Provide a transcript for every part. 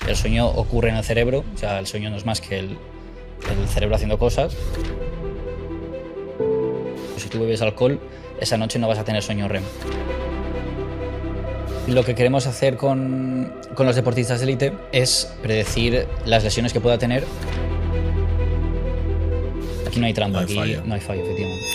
El sueño ocurre en el cerebro, o sea, el sueño no es más que el cerebro haciendo cosas. Si tú bebes alcohol, esa noche no vas a tener sueño REM. Lo que queremos hacer con los deportistas de élite es predecir las lesiones que pueda tener. Aquí no hay trampa, aquí no hay fallo, efectivamente.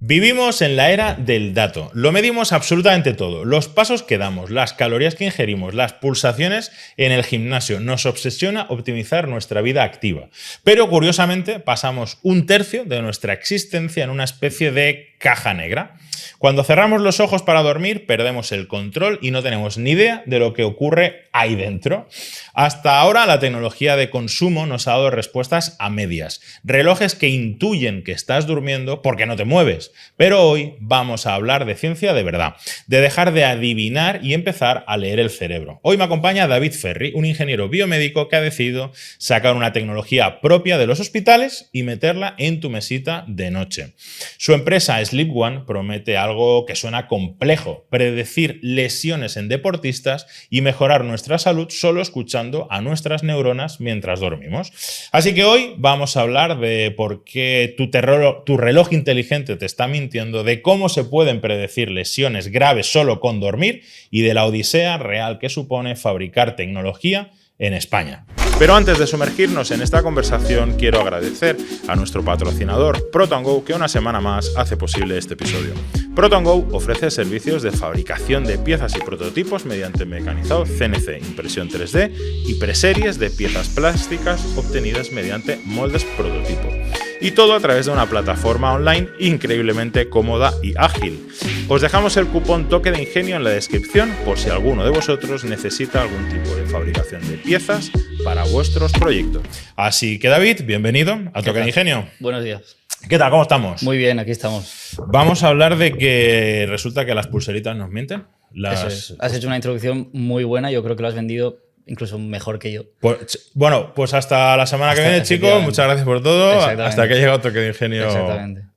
Vivimos en la era del dato. Lo medimos absolutamente todo. Los pasos que damos, las calorías que ingerimos, las pulsaciones en el gimnasio. Nos obsesiona optimizar nuestra vida activa. Pero curiosamente pasamos un tercio de nuestra existencia en una especie de caja negra. Cuando cerramos los ojos para dormir, perdemos el control y no tenemos ni idea de lo que ocurre ahí dentro. Hasta ahora la tecnología de consumo nos ha dado respuestas a medias. Relojes que intuyen que estás durmiendo porque no te mueves. Pero hoy vamos a hablar de ciencia de verdad, de dejar de adivinar y empezar a leer el cerebro. Hoy me acompaña David Ferri, un ingeniero biomédico que ha decidido sacar una tecnología propia de los hospitales y meterla en tu mesita de noche. Su empresa Sleep One promete algo que suena complejo: predecir lesiones en deportistas y mejorar nuestra salud solo escuchando a nuestras neuronas mientras dormimos. Así que hoy vamos a hablar de por qué tu reloj inteligente te está mintiendo, de cómo se pueden predecir lesiones graves solo con dormir y de la odisea real que supone fabricar tecnología en España. Pero antes de sumergirnos en esta conversación, quiero agradecer a nuestro patrocinador Proton-Go, que una semana más hace posible este episodio. Proton-Go ofrece servicios de fabricación de piezas y prototipos mediante mecanizado CNC, impresión 3D y preseries de piezas plásticas obtenidas mediante moldes prototipo. Y todo a través de una plataforma online increíblemente cómoda y ágil. Os dejamos el cupón Toque de Ingenio en la descripción por si alguno de vosotros necesita algún tipo de fabricación de piezas para vuestros proyectos. Así que David, bienvenido a Toque de Ingenio. Buenos días. ¿Qué tal? ¿Cómo estamos? Muy bien, aquí estamos. Vamos a hablar de que resulta que las pulseritas nos mienten. Eso es. Has hecho una introducción muy buena, yo creo que lo has vendido incluso mejor que yo. Pues hasta la semana que viene, chicos. Muchas gracias por todo. Hasta que ha llegado Toque de Ingenio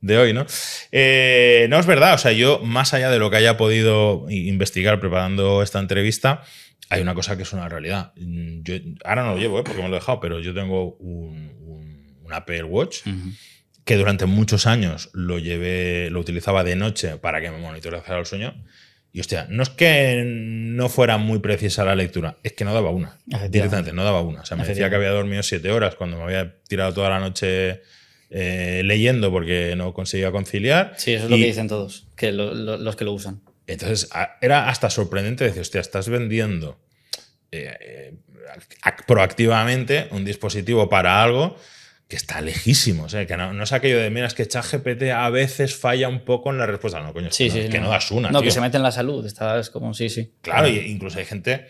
de hoy, ¿no? No es verdad. O sea, yo, más allá de lo que haya podido investigar preparando esta entrevista, hay una cosa que es una realidad. Yo ahora no lo llevo, porque me lo he dejado, pero yo tengo un Apple Watch que durante muchos años lo utilizaba de noche para que me monitorizara el sueño. Y hostia, no es que no fuera muy precisa la lectura, es que no daba una. Directamente, no daba una. O sea, me decía que había dormido 7 horas cuando me había tirado toda la noche leyendo porque no conseguía conciliar. Sí, eso es lo que dicen todos, que los que lo usan. Entonces, era hasta sorprendente decir, hostia, estás vendiendo proactivamente un dispositivo para algo que está lejísimo. O sea, que no es aquello de, mira, es que ChatGPT a veces falla un poco en la respuesta. No, coño, no das una. No, tío. Que se mete en la salud. Estás como, sí. Claro, y incluso hay gente,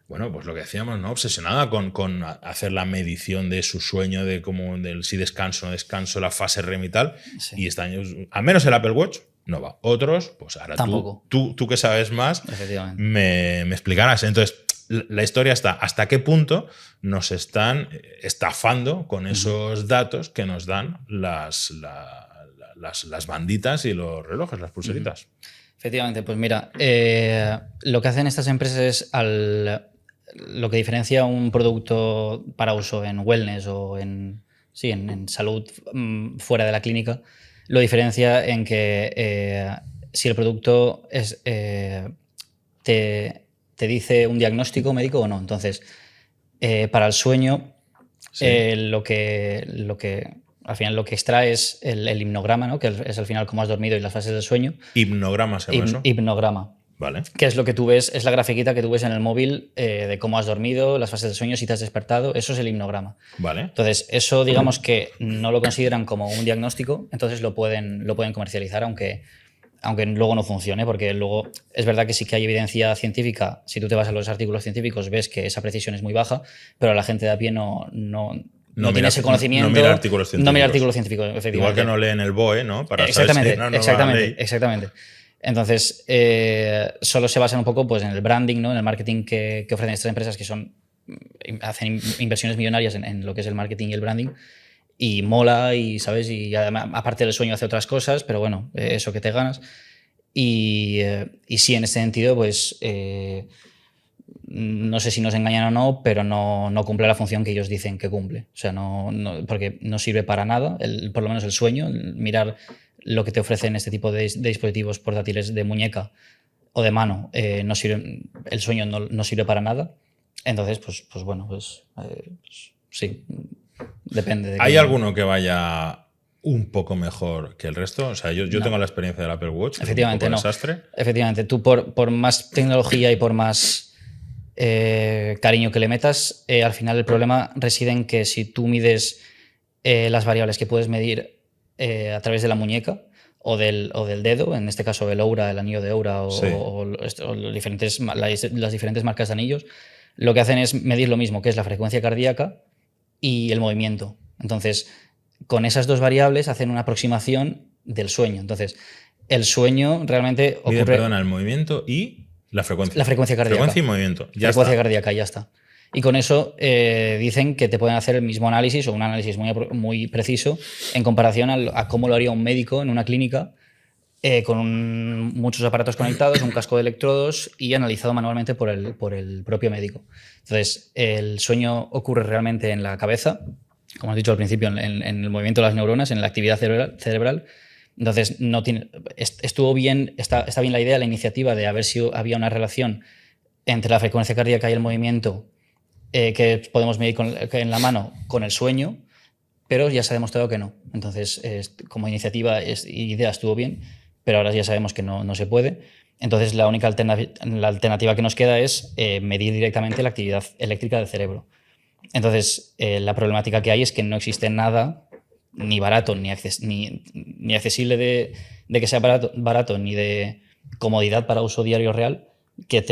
bueno, pues lo que decíamos, ¿no? Obsesionada con hacer la medición de su sueño, de cómo, si descanso o no descanso, la fase REM y tal. Sí. Y este año, al menos el Apple Watch, no va. Otros, pues ahora tú que sabes más, me explicarás. Entonces, la historia está hasta qué punto nos están estafando con esos datos que nos dan las banditas y los relojes, las pulseritas. Efectivamente, pues mira, lo que hacen estas empresas es lo que diferencia un producto para uso en wellness o en salud fuera de la clínica, lo diferencia en que si el producto te dice un diagnóstico médico o no. Entonces, para el sueño, lo que al final lo que extrae es el hipnograma, ¿no? Que es al final cómo has dormido y las fases del sueño. ¿Hipnograma se llama eso? Hipnograma. Vale. Que es lo que tú ves, es la grafiquita que tú ves en el móvil de cómo has dormido, las fases del sueño, si te has despertado. Eso es el hipnograma. Vale. Entonces, eso digamos que no lo consideran como un diagnóstico, entonces lo pueden comercializar, aunque luego no funcione, porque luego es verdad que sí que hay evidencia científica. Si tú te vas a los artículos científicos, ves que esa precisión es muy baja, pero la gente de a pie no tiene ese conocimiento. No mira artículos científicos. No mira artículos científicos, efectivamente. Igual que no leen el BOE, ¿no? Para exactamente, saber si exactamente. Entonces, solo se basan un poco pues, en el branding, ¿no? En el marketing que ofrecen estas empresas que hacen inversiones millonarias en lo que es el marketing y el branding. Y mola, y ¿sabes? Y además, aparte del sueño, hace otras cosas, pero bueno, eso que te ganas. Y sí, en ese sentido, pues no sé si nos engañan o no, pero no cumple la función que ellos dicen que cumple. O sea, porque no sirve para nada, por lo menos el sueño, mirar lo que te ofrecen este tipo de dispositivos portátiles de muñeca o de mano, no sirve, el sueño no sirve para nada. Entonces, pues bueno, pues sí, depende de ¿Hay alguno que vaya un poco mejor que el resto? O sea, yo No. tengo la experiencia del Apple Watch, que Efectivamente, es un no. poco desastre. Efectivamente, tú por más tecnología y por más cariño que le metas, al final el problema reside en que si tú mides las variables que puedes medir a través de la muñeca o del dedo, en este caso el Oura, el anillo de Oura Sí. o las diferentes marcas de anillos, lo que hacen es medir lo mismo, que es la frecuencia cardíaca y el movimiento. Entonces, con esas dos variables hacen una aproximación del sueño. Entonces, el sueño realmente ocurre... Perdona, el movimiento y la frecuencia. La frecuencia cardíaca. Frecuencia y movimiento. Ya frecuencia está. cardíaca, ya está. Y con eso dicen que te pueden hacer el mismo análisis o un análisis muy preciso en comparación a cómo lo haría un médico en una clínica con muchos aparatos conectados, un casco de electrodos y analizado manualmente por el propio médico. Entonces, el sueño ocurre realmente en la cabeza, como has dicho al principio, en el movimiento de las neuronas, en la actividad cerebral. Entonces, estuvo bien, está bien la idea, la iniciativa de a ver si había una relación entre la frecuencia cardíaca y el movimiento que podemos medir en la mano con el sueño, pero ya se ha demostrado que no. Entonces, como iniciativa y idea estuvo bien, pero ahora ya sabemos que no se puede. Entonces, la única alternativa que nos queda es medir directamente la actividad eléctrica del cerebro. Entonces, la problemática que hay es que no existe nada ni barato, ni accesible de que sea barato, ni de comodidad para uso diario real, que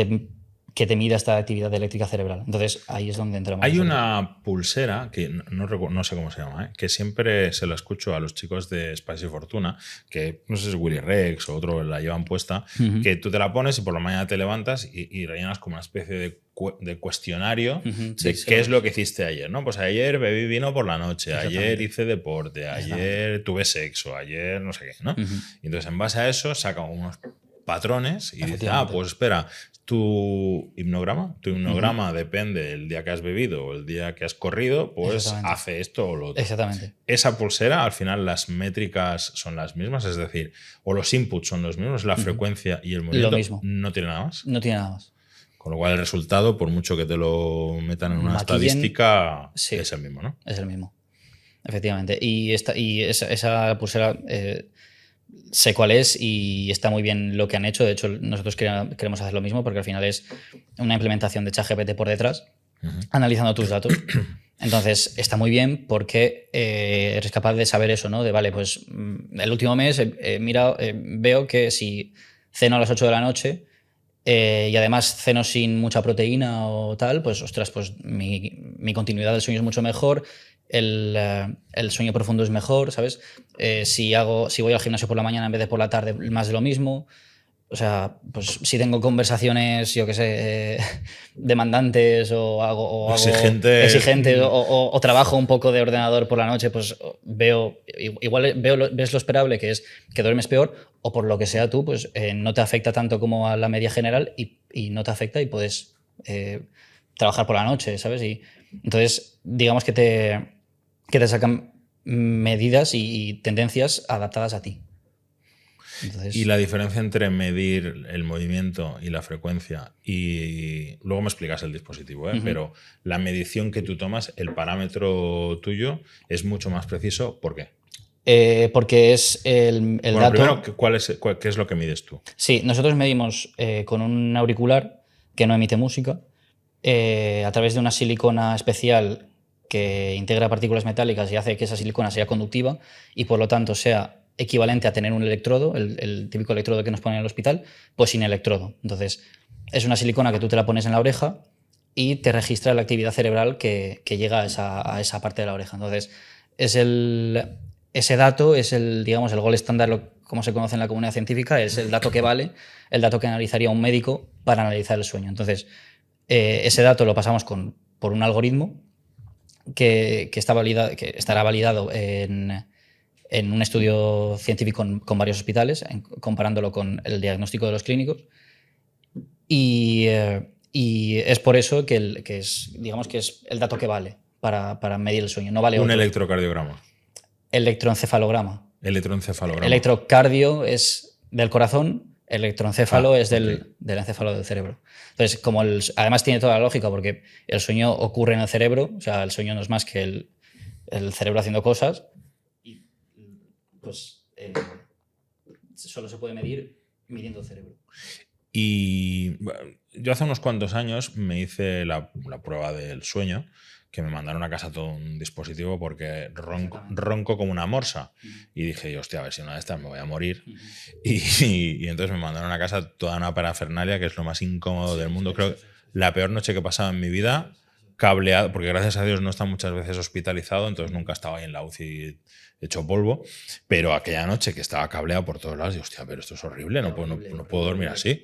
te mida esta actividad eléctrica cerebral. Entonces, ahí es donde entramos. Hay una pulsera, que no sé cómo se llama, que siempre se la escucho a los chicos de Spice y Fortuna, que no sé si es Willy Rex o otro la llevan puesta, que tú te la pones y por la mañana te levantas y rellenas como una especie de cuestionario de qué es lo que hiciste ayer, ¿no? Pues ayer bebí vino por la noche, ayer hice deporte, ayer tuve sexo, ayer no sé qué, ¿no? Y entonces en base a eso sacan unos patrones y dice, pues espera, tu himnograma depende del día que has bebido o el día que has corrido, pues hace esto o lo otro. Exactamente. Esa pulsera, al final las métricas son las mismas, es decir, o los inputs son los mismos, la frecuencia y el movimiento. Lo mismo. No tiene nada más. No tiene nada más. Con lo cual el resultado, por mucho que te lo metan en una estadística, sí, es el mismo, ¿no? Es el mismo, efectivamente. Y esa pulsera sé cuál es y está muy bien lo que han hecho. De hecho, nosotros queremos hacer lo mismo porque al final es una implementación de ChatGPT por detrás, analizando tus datos. Entonces, está muy bien porque eres capaz de saber eso, ¿no? De, vale, pues el último mes veo que si ceno a las 8 de la noche y además ceno sin mucha proteína o tal, pues, ostras, pues mi continuidad del sueño es mucho mejor, el sueño profundo es mejor, ¿sabes? Si voy al gimnasio por la mañana en vez de por la tarde, más de lo mismo. O sea, pues si tengo conversaciones, yo qué sé, demandantes o exigentes o trabajo un poco de ordenador por la noche, pues ves lo esperable, que es que duermes peor, o por lo que sea tú, pues no te afecta tanto como a la media general y no te afecta y puedes trabajar por la noche, ¿sabes? Y entonces, digamos que te sacan medidas y tendencias adaptadas a ti. Entonces, y la diferencia entre medir el movimiento y la frecuencia, y luego me explicas el dispositivo, pero la medición que tú tomas, el parámetro tuyo es mucho más preciso. ¿Por qué? Porque es el dato... Primero, ¿qué es lo que mides tú? Sí, nosotros medimos con un auricular que no emite música, a través de una silicona especial que integra partículas metálicas y hace que esa silicona sea conductiva y por lo tanto sea equivalente a tener un electrodo, el típico electrodo que nos ponen en el hospital, pues sin electrodo. Entonces, es una silicona que tú te la pones en la oreja y te registra la actividad cerebral que llega a esa parte de la oreja. Entonces, ese dato es digamos, el gold estándar, como se conoce en la comunidad científica, es el dato que vale, el dato que analizaría un médico para analizar el sueño. Entonces, ese dato lo pasamos por un algoritmo que estará validado en un estudio científico con varios hospitales, comparándolo con el diagnóstico de los clínicos. Y es por eso que digamos que es el dato que vale para medir el sueño. No vale Un otro. electrocardiograma. Electroencefalograma. Electroencefalograma. Electrocardio es del corazón, electroencéfalo es del encéfalo del cerebro. Entonces, como además tiene toda la lógica, porque el sueño ocurre en el cerebro, o sea, el sueño no es más que el cerebro haciendo cosas, y pues solo se puede medir midiendo el cerebro. Y yo hace unos cuantos años me hice la prueba del sueño, que me mandaron a casa todo un dispositivo porque ronco como una morsa. Y dije, hostia, a ver si una de estas me voy a morir. Y entonces me mandaron a casa toda una parafernalia, que es lo más incómodo del mundo. Creo que la peor noche que he pasado en mi vida, cableado, porque gracias a Dios no está muchas veces hospitalizado, entonces nunca estaba ahí en la UCI hecho polvo, pero aquella noche que estaba cableado por todos lados, y hostia, pero esto es horrible, no puedo dormir así.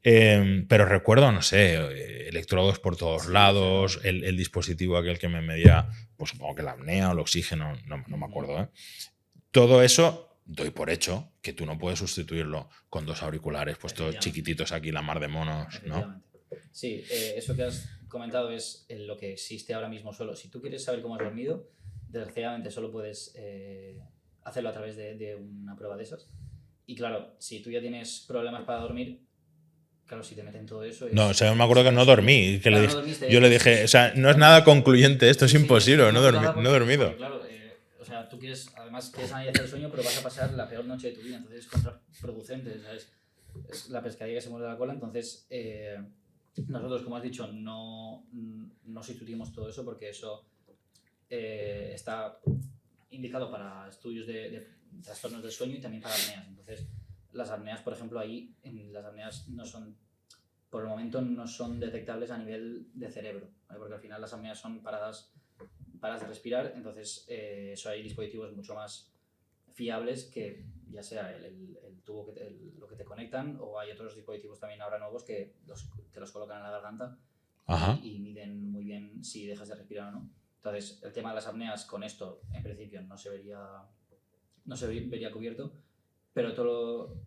Pero recuerdo, no sé, electrodos por todos lados, el dispositivo aquel que me medía, pues supongo que la apnea o el oxígeno, no me acuerdo. Todo eso doy por hecho que tú no puedes sustituirlo con dos auriculares puestos chiquititos aquí, la mar de monos, ¿no? Sí, eso que has comentado es lo que existe ahora mismo solo. Si tú quieres saber cómo has dormido, desgraciadamente solo puedes hacerlo a través de una prueba de esas. Y claro, si tú ya tienes problemas para dormir, claro, si te meten todo eso... No, o sea, yo me acuerdo que no dormí. Que claro, yo le dije, o sea, no es nada concluyente, esto es imposible, no he dormido. Porque, claro, o sea, tú además quieres analizar el sueño, pero vas a pasar la peor noche de tu vida, entonces es contraproducente, ¿sabes? Es la pescadilla que se muerde la cola, entonces nosotros, como has dicho, no sustituimos todo eso porque eso está indicado para estudios de trastornos del sueño y también para apneas. Entonces, las apneas, por ejemplo, las apneas por el momento no son detectables a nivel de cerebro, ¿vale? Porque al final las apneas son paradas de respirar, entonces eso hay dispositivos mucho más fiables que ya sea el tubo lo que te conectan, o hay otros dispositivos también ahora nuevos que te los colocan en la garganta y miden muy bien si dejas de respirar o no. Entonces, el tema de las apneas con esto, en principio, no se vería cubierto, pero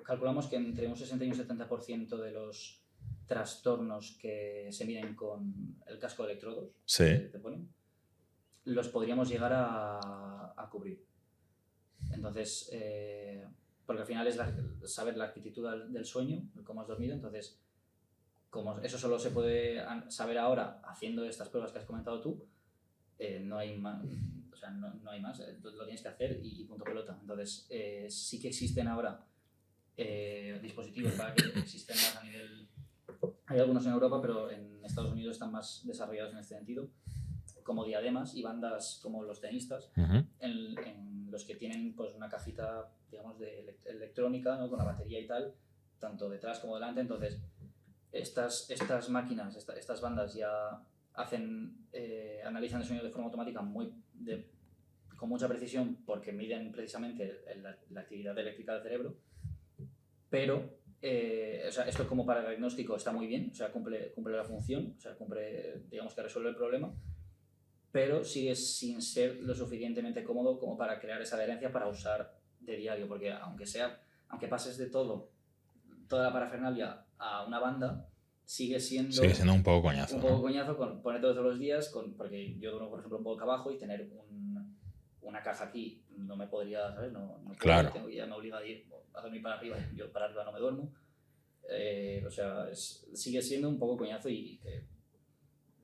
calculamos que entre un 60 y un 70% de los trastornos que se miden con el casco de electrodos que te ponen, los podríamos llegar a cubrir. Entonces, porque al final es saber la actitud del sueño, cómo has dormido, entonces, como eso solo se puede saber ahora haciendo estas pruebas que has comentado tú, no hay más, o sea, no hay más, lo tienes que hacer y punto pelota. Entonces, sí que existen ahora dispositivos para que existen más a nivel... Hay algunos en Europa, pero en Estados Unidos están más desarrollados en este sentido, como diademas y bandas como los tenistas, en los que tienen pues una cajita, digamos, de electrónica, ¿no? Con la batería y tal, tanto detrás como delante. Entonces, estas máquinas, estas bandas ya analizan el sueño de forma automática con mucha precisión, porque miden precisamente la actividad eléctrica del cerebro, pero o sea, esto como para el diagnóstico está muy bien, o sea, cumple la función, o sea, digamos que resuelve el problema, pero sigue sin ser lo suficientemente cómodo como para crear esa adherencia para usar de diario, porque aunque pases de toda la parafernalia a una banda, sigue siendo un poco coñazo. Un poco coñazo con ponerte todos los días, porque yo duermo, por ejemplo, un poco abajo y tener una caja aquí no me podría, ¿sabes? No claro. Ya me obliga a dormir para arriba, yo para arriba no me duermo. O sea, sigue siendo un poco coñazo y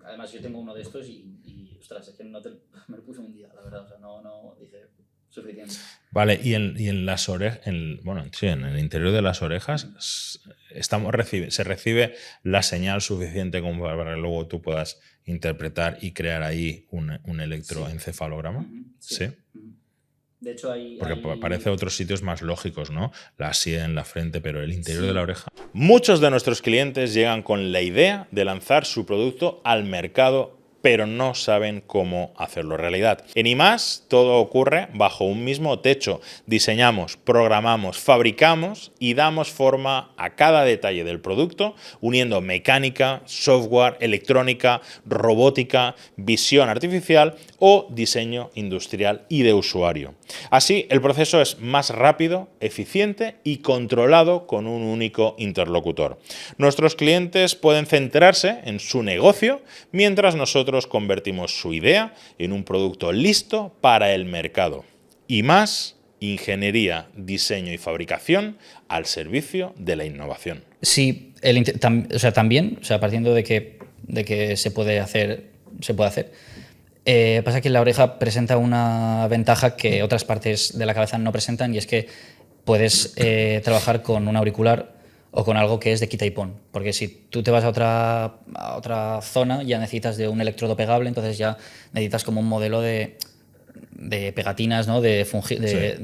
además yo tengo uno de estos y ostras, es que me lo puse un día, la verdad, o sea, no dije suficiente. Vale, y en las orejas, en el interior de las orejas se recibe la señal suficiente como para que luego tú puedas interpretar y crear ahí un electroencefalograma. Sí. De hecho, porque parece otros sitios más lógicos, ¿no? La sien, la frente, pero el interior de la oreja. Muchos de nuestros clientes llegan con la idea de lanzar su producto al mercado pero no saben cómo hacerlo realidad. En IMAS todo ocurre bajo un mismo techo. Diseñamos, programamos, fabricamos y damos forma a cada detalle del producto, uniendo mecánica, software, electrónica, robótica, visión artificial o diseño industrial y de usuario. Así, el proceso es más rápido, eficiente y controlado con un único interlocutor. Nuestros clientes pueden centrarse en su negocio mientras nosotros convertimos su idea en un producto listo para el mercado. IMAS, ingeniería, diseño y fabricación al servicio de la innovación. Sí, también, partiendo de que se puede hacer. Pasa que la oreja presenta una ventaja que otras partes de la cabeza no presentan, y es que puedes trabajar con un auricular o con algo que es de quita y pon. Porque si tú te vas a otra zona, ya necesitas de un electrodo pegable, entonces ya necesitas como un modelo de pegatinas, ¿no? de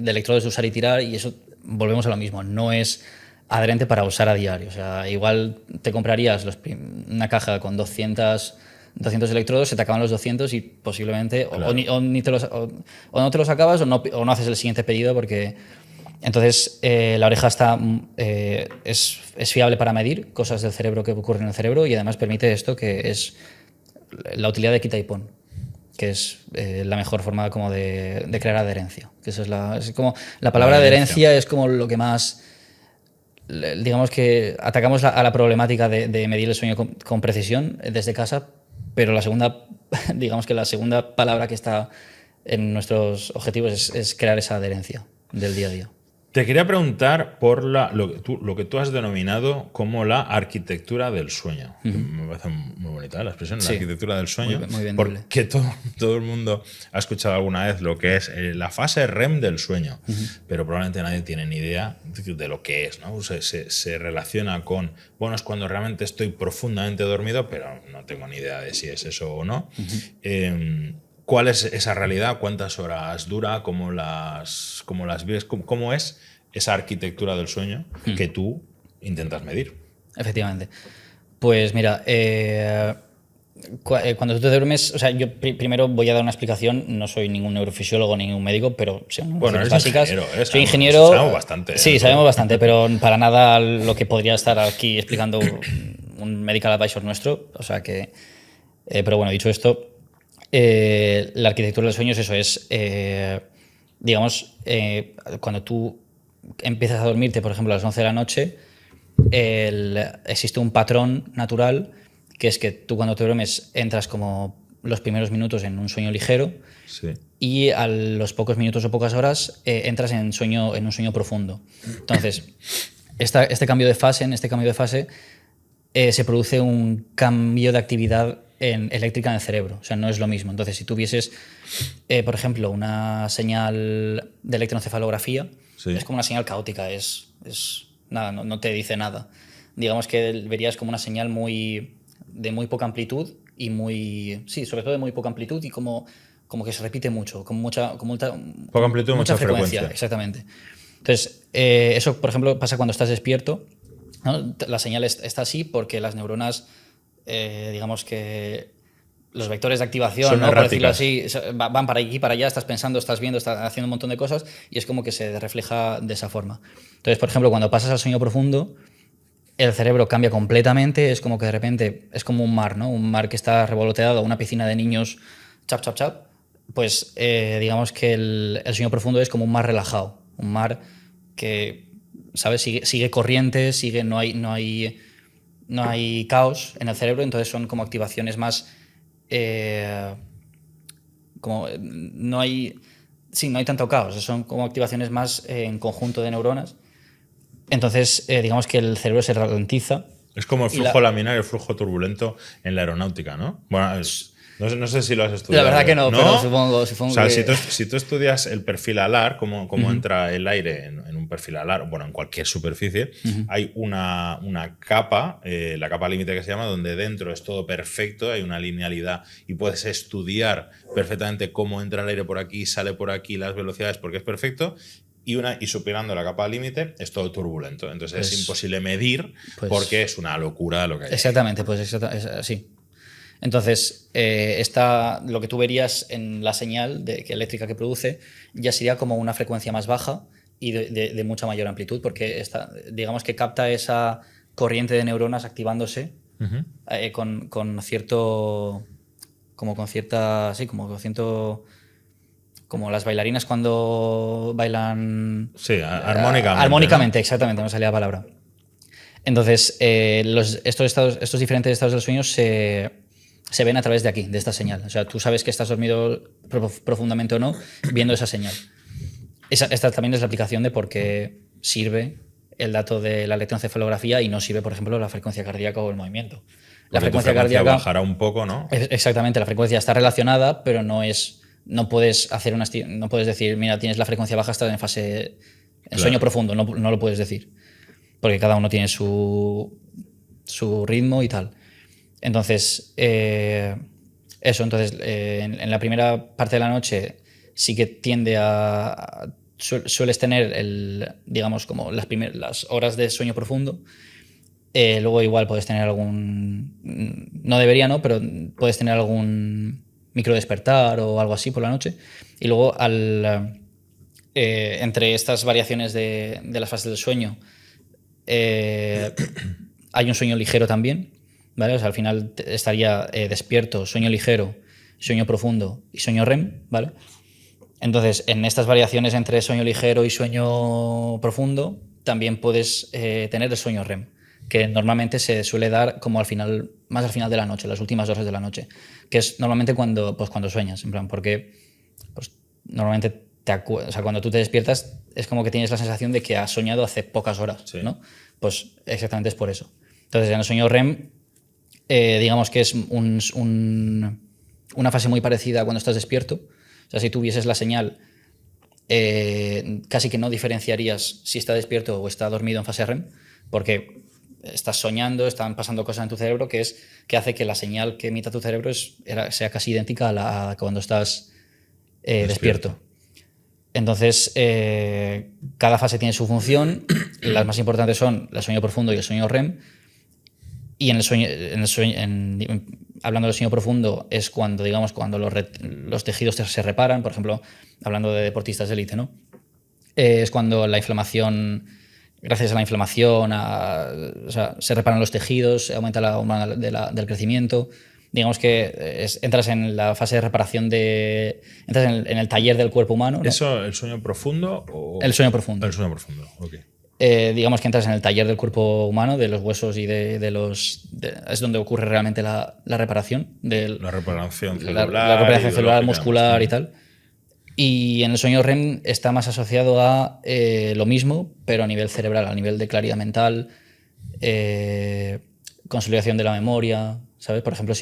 electrodos de usar y tirar, y eso volvemos a lo mismo. No es adherente para usar a diario. O sea, igual te comprarías una caja con 200 electrodos, se te acaban los 200 y posiblemente claro. o no te los acabas o no haces el siguiente pedido porque... Entonces, la oreja es fiable para medir cosas del cerebro que ocurren en el cerebro, y además permite esto, que es la utilidad de quita y pon, que es la mejor forma como de crear adherencia. Que eso es como la palabra adherencia es como lo que más... Digamos que atacamos a la problemática de medir el sueño con precisión desde casa, pero digamos que la segunda palabra que está en nuestros objetivos es crear esa adherencia del día a día. Te quería preguntar por lo que tú has denominado como la arquitectura del sueño. Uh-huh. Me parece muy bonita la expresión, sí, la arquitectura del sueño. Muy bien, porque todo el mundo ha escuchado alguna vez lo que es la fase REM del sueño, uh-huh, pero probablemente nadie tiene ni idea de lo que es, ¿no? Se relaciona con, bueno, es cuando realmente estoy profundamente dormido, pero no tengo ni idea de si es eso o no. Uh-huh. ¿Cuál es esa realidad? ¿Cuántas horas dura? ¿Cómo las vives? ¿Cómo es esa arquitectura del sueño que tú intentas medir? Efectivamente. Pues mira, cuando tú te duermes, o sea, yo primero voy a dar una explicación. No soy ningún neurofisiólogo ni ningún médico, pero son básicas. Soy ingeniero. Sabemos bastante. Sí, sabemos bastante, pero para nada lo que podría estar aquí explicando un medical advisor nuestro. O sea que, pero bueno, dicho esto. La arquitectura del sueño es eso, digamos, cuando tú empiezas a dormirte, por ejemplo, a las 11 de la noche, existe un patrón natural, que es que tú cuando te duermes entras como los primeros minutos en un sueño ligero, sí, y a los pocos minutos o pocas horas entras en un sueño profundo. Entonces, este cambio de fase, se produce un cambio de actividad eléctrica en el cerebro. O sea, no es lo mismo. Entonces, si tuvieses, por ejemplo, una señal de electroencefalografía, sí, es como una señal caótica, nada, no te dice nada. Digamos que verías como una señal de muy poca amplitud sí, sobre todo de muy poca amplitud, y como que se repite mucho, con mucha poca amplitud, mucha frecuencia. Exactamente. Entonces, eso, por ejemplo, pasa cuando estás despierto, ¿no? La señal está así porque las neuronas, digamos que los vectores de activación, ¿no? Por decirlo así, van para aquí, para allá, estás pensando, estás viendo, estás haciendo un montón de cosas, y es como que se refleja de esa forma. Entonces, por ejemplo, cuando pasas al sueño profundo, el cerebro cambia completamente, es como que de repente es como un mar, ¿no? Un mar que está revoloteado, una piscina de niños, chap, chap, chap. Pues digamos que el sueño profundo es como un mar relajado, un mar que, ¿sabes? Sigue corriente, no hay caos en el cerebro, entonces son como activaciones más... no hay tanto caos, son como activaciones más en conjunto de neuronas. Entonces, digamos que el cerebro se ralentiza. Es como el flujo laminar, el flujo turbulento en la aeronáutica, ¿no? Bueno, no sé si lo has estudiado. La verdad que no, pero supongo o sea, que... si tú estudias el perfil alar, cómo entra el aire en un perfil alar, bueno, en cualquier superficie, hay una capa, la capa límite que se llama, donde dentro es todo perfecto, hay una linealidad y puedes estudiar perfectamente cómo entra el aire por aquí, sale por aquí, las velocidades, porque es perfecto. Y superando la capa límite es todo turbulento. Entonces es imposible medir porque es una locura lo que hay. Exactamente, pues sí. Entonces, lo que tú verías en la señal eléctrica que produce ya sería como una frecuencia más baja y de mucha mayor amplitud, porque digamos que capta esa corriente de neuronas activándose con cierto... como las bailarinas cuando bailan... Sí, armónicamente. Armónicamente, ¿no? Exactamente, no me salía la palabra. Entonces, estos diferentes estados del sueño se ven a través de aquí, de esta señal. O sea, tú sabes que estás dormido profundamente o no viendo esa señal. Esta también es la aplicación de por qué sirve el dato de la electroencefalografía y no sirve, por ejemplo, la frecuencia cardíaca o el movimiento. La frecuencia cardíaca bajará un poco, ¿no? Exactamente, la frecuencia está relacionada, pero no puedes decir, mira, tienes la frecuencia baja, estás en fase sueño profundo, no lo puedes decir, porque cada uno tiene su ritmo y tal. Entonces, en la primera parte de la noche sí que tiende sueles tener digamos, como las horas de sueño profundo. Luego igual puedes tener no debería, ¿no? Pero puedes tener algún micro despertar o algo así por la noche. Y luego entre estas variaciones de las fases del sueño hay un sueño ligero también, ¿vale? O sea, al final estaría despierto, sueño ligero, sueño profundo y sueño REM, ¿vale? Entonces, en estas variaciones entre sueño ligero y sueño profundo también puedes tener el sueño REM, que normalmente se suele dar como más al final de la noche, las últimas horas de la noche, que es normalmente cuando sueñas, en plan, porque pues, normalmente cuando tú te despiertas es como que tienes la sensación de que has soñado hace pocas horas, sí, ¿no? Pues exactamente es por eso. Entonces, en el sueño REM, digamos que es una fase muy parecida a cuando estás despierto. O sea, si tuvieses la señal, casi que no diferenciarías si está despierto o está dormido en fase REM, porque estás soñando, están pasando cosas en tu cerebro que hace que la señal que emita tu cerebro sea casi idéntica a cuando estás despierto. Entonces, cada fase tiene su función. Las más importantes son el sueño profundo y el sueño REM. Y hablando del sueño profundo es cuando los tejidos se reparan, por ejemplo, hablando de deportistas de élite, ¿no? Es cuando la inflamación, gracias a la inflamación, se reparan los tejidos, aumenta la hormona del crecimiento. Digamos que entras en la fase de reparación entras en el taller del cuerpo humano, ¿no? ¿Eso, el sueño profundo? El sueño profundo. El sueño profundo, ok. Digamos que entras en el taller del cuerpo humano, de los huesos y es donde ocurre realmente la reparación. La reparación celular. La reparación celular, muscular y tal. Y en el sueño REM está más asociado a lo mismo, pero a nivel cerebral, a nivel de claridad mental, consolidación de la memoria, ¿sabes? Por ejemplo,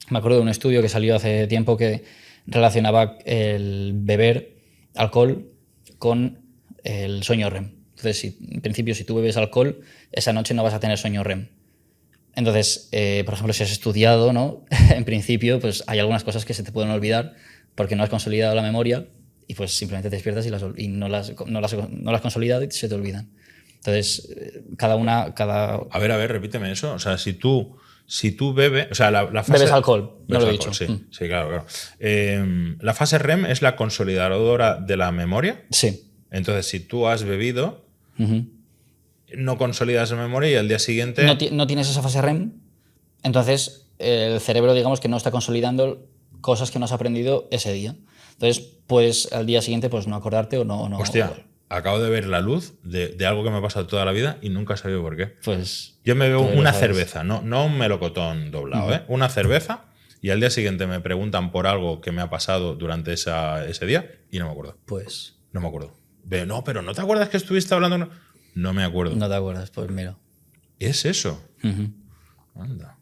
me acuerdo de un estudio que salió hace tiempo que relacionaba el beber alcohol con el sueño REM. Entonces, en principio, si tú bebes alcohol, esa noche no vas a tener sueño REM. Entonces, por ejemplo, si has estudiado, ¿no? En principio, pues hay algunas cosas que se te pueden olvidar porque no has consolidado la memoria y pues simplemente te despiertas y no las has consolidado y se te olvidan. Entonces, cada... A ver, repíteme eso. O sea, si tú bebes... O sea, la fase... Bebes alcohol, no lo he dicho. Sí, claro. La fase REM es la consolidadora de la memoria. Sí. Entonces, si tú has bebido, no consolidas la memoria y al día siguiente... No tienes esa fase REM, entonces el cerebro, digamos que no está consolidando cosas que no has aprendido ese día. Entonces, puedes al día siguiente pues no acordarte o no... Hostia, acabo de ver la luz de algo que me ha pasado toda la vida y nunca he sabido por qué. Pues... Yo me bebo una cerveza, no un melocotón doblado, una cerveza, y al día siguiente me preguntan por algo que me ha pasado durante ese día y no me acuerdo. Pues... No me acuerdo. No, pero ¿no te acuerdas que estuviste hablando? No me acuerdo. No te acuerdas, pues mira. ¿Es eso? Anda.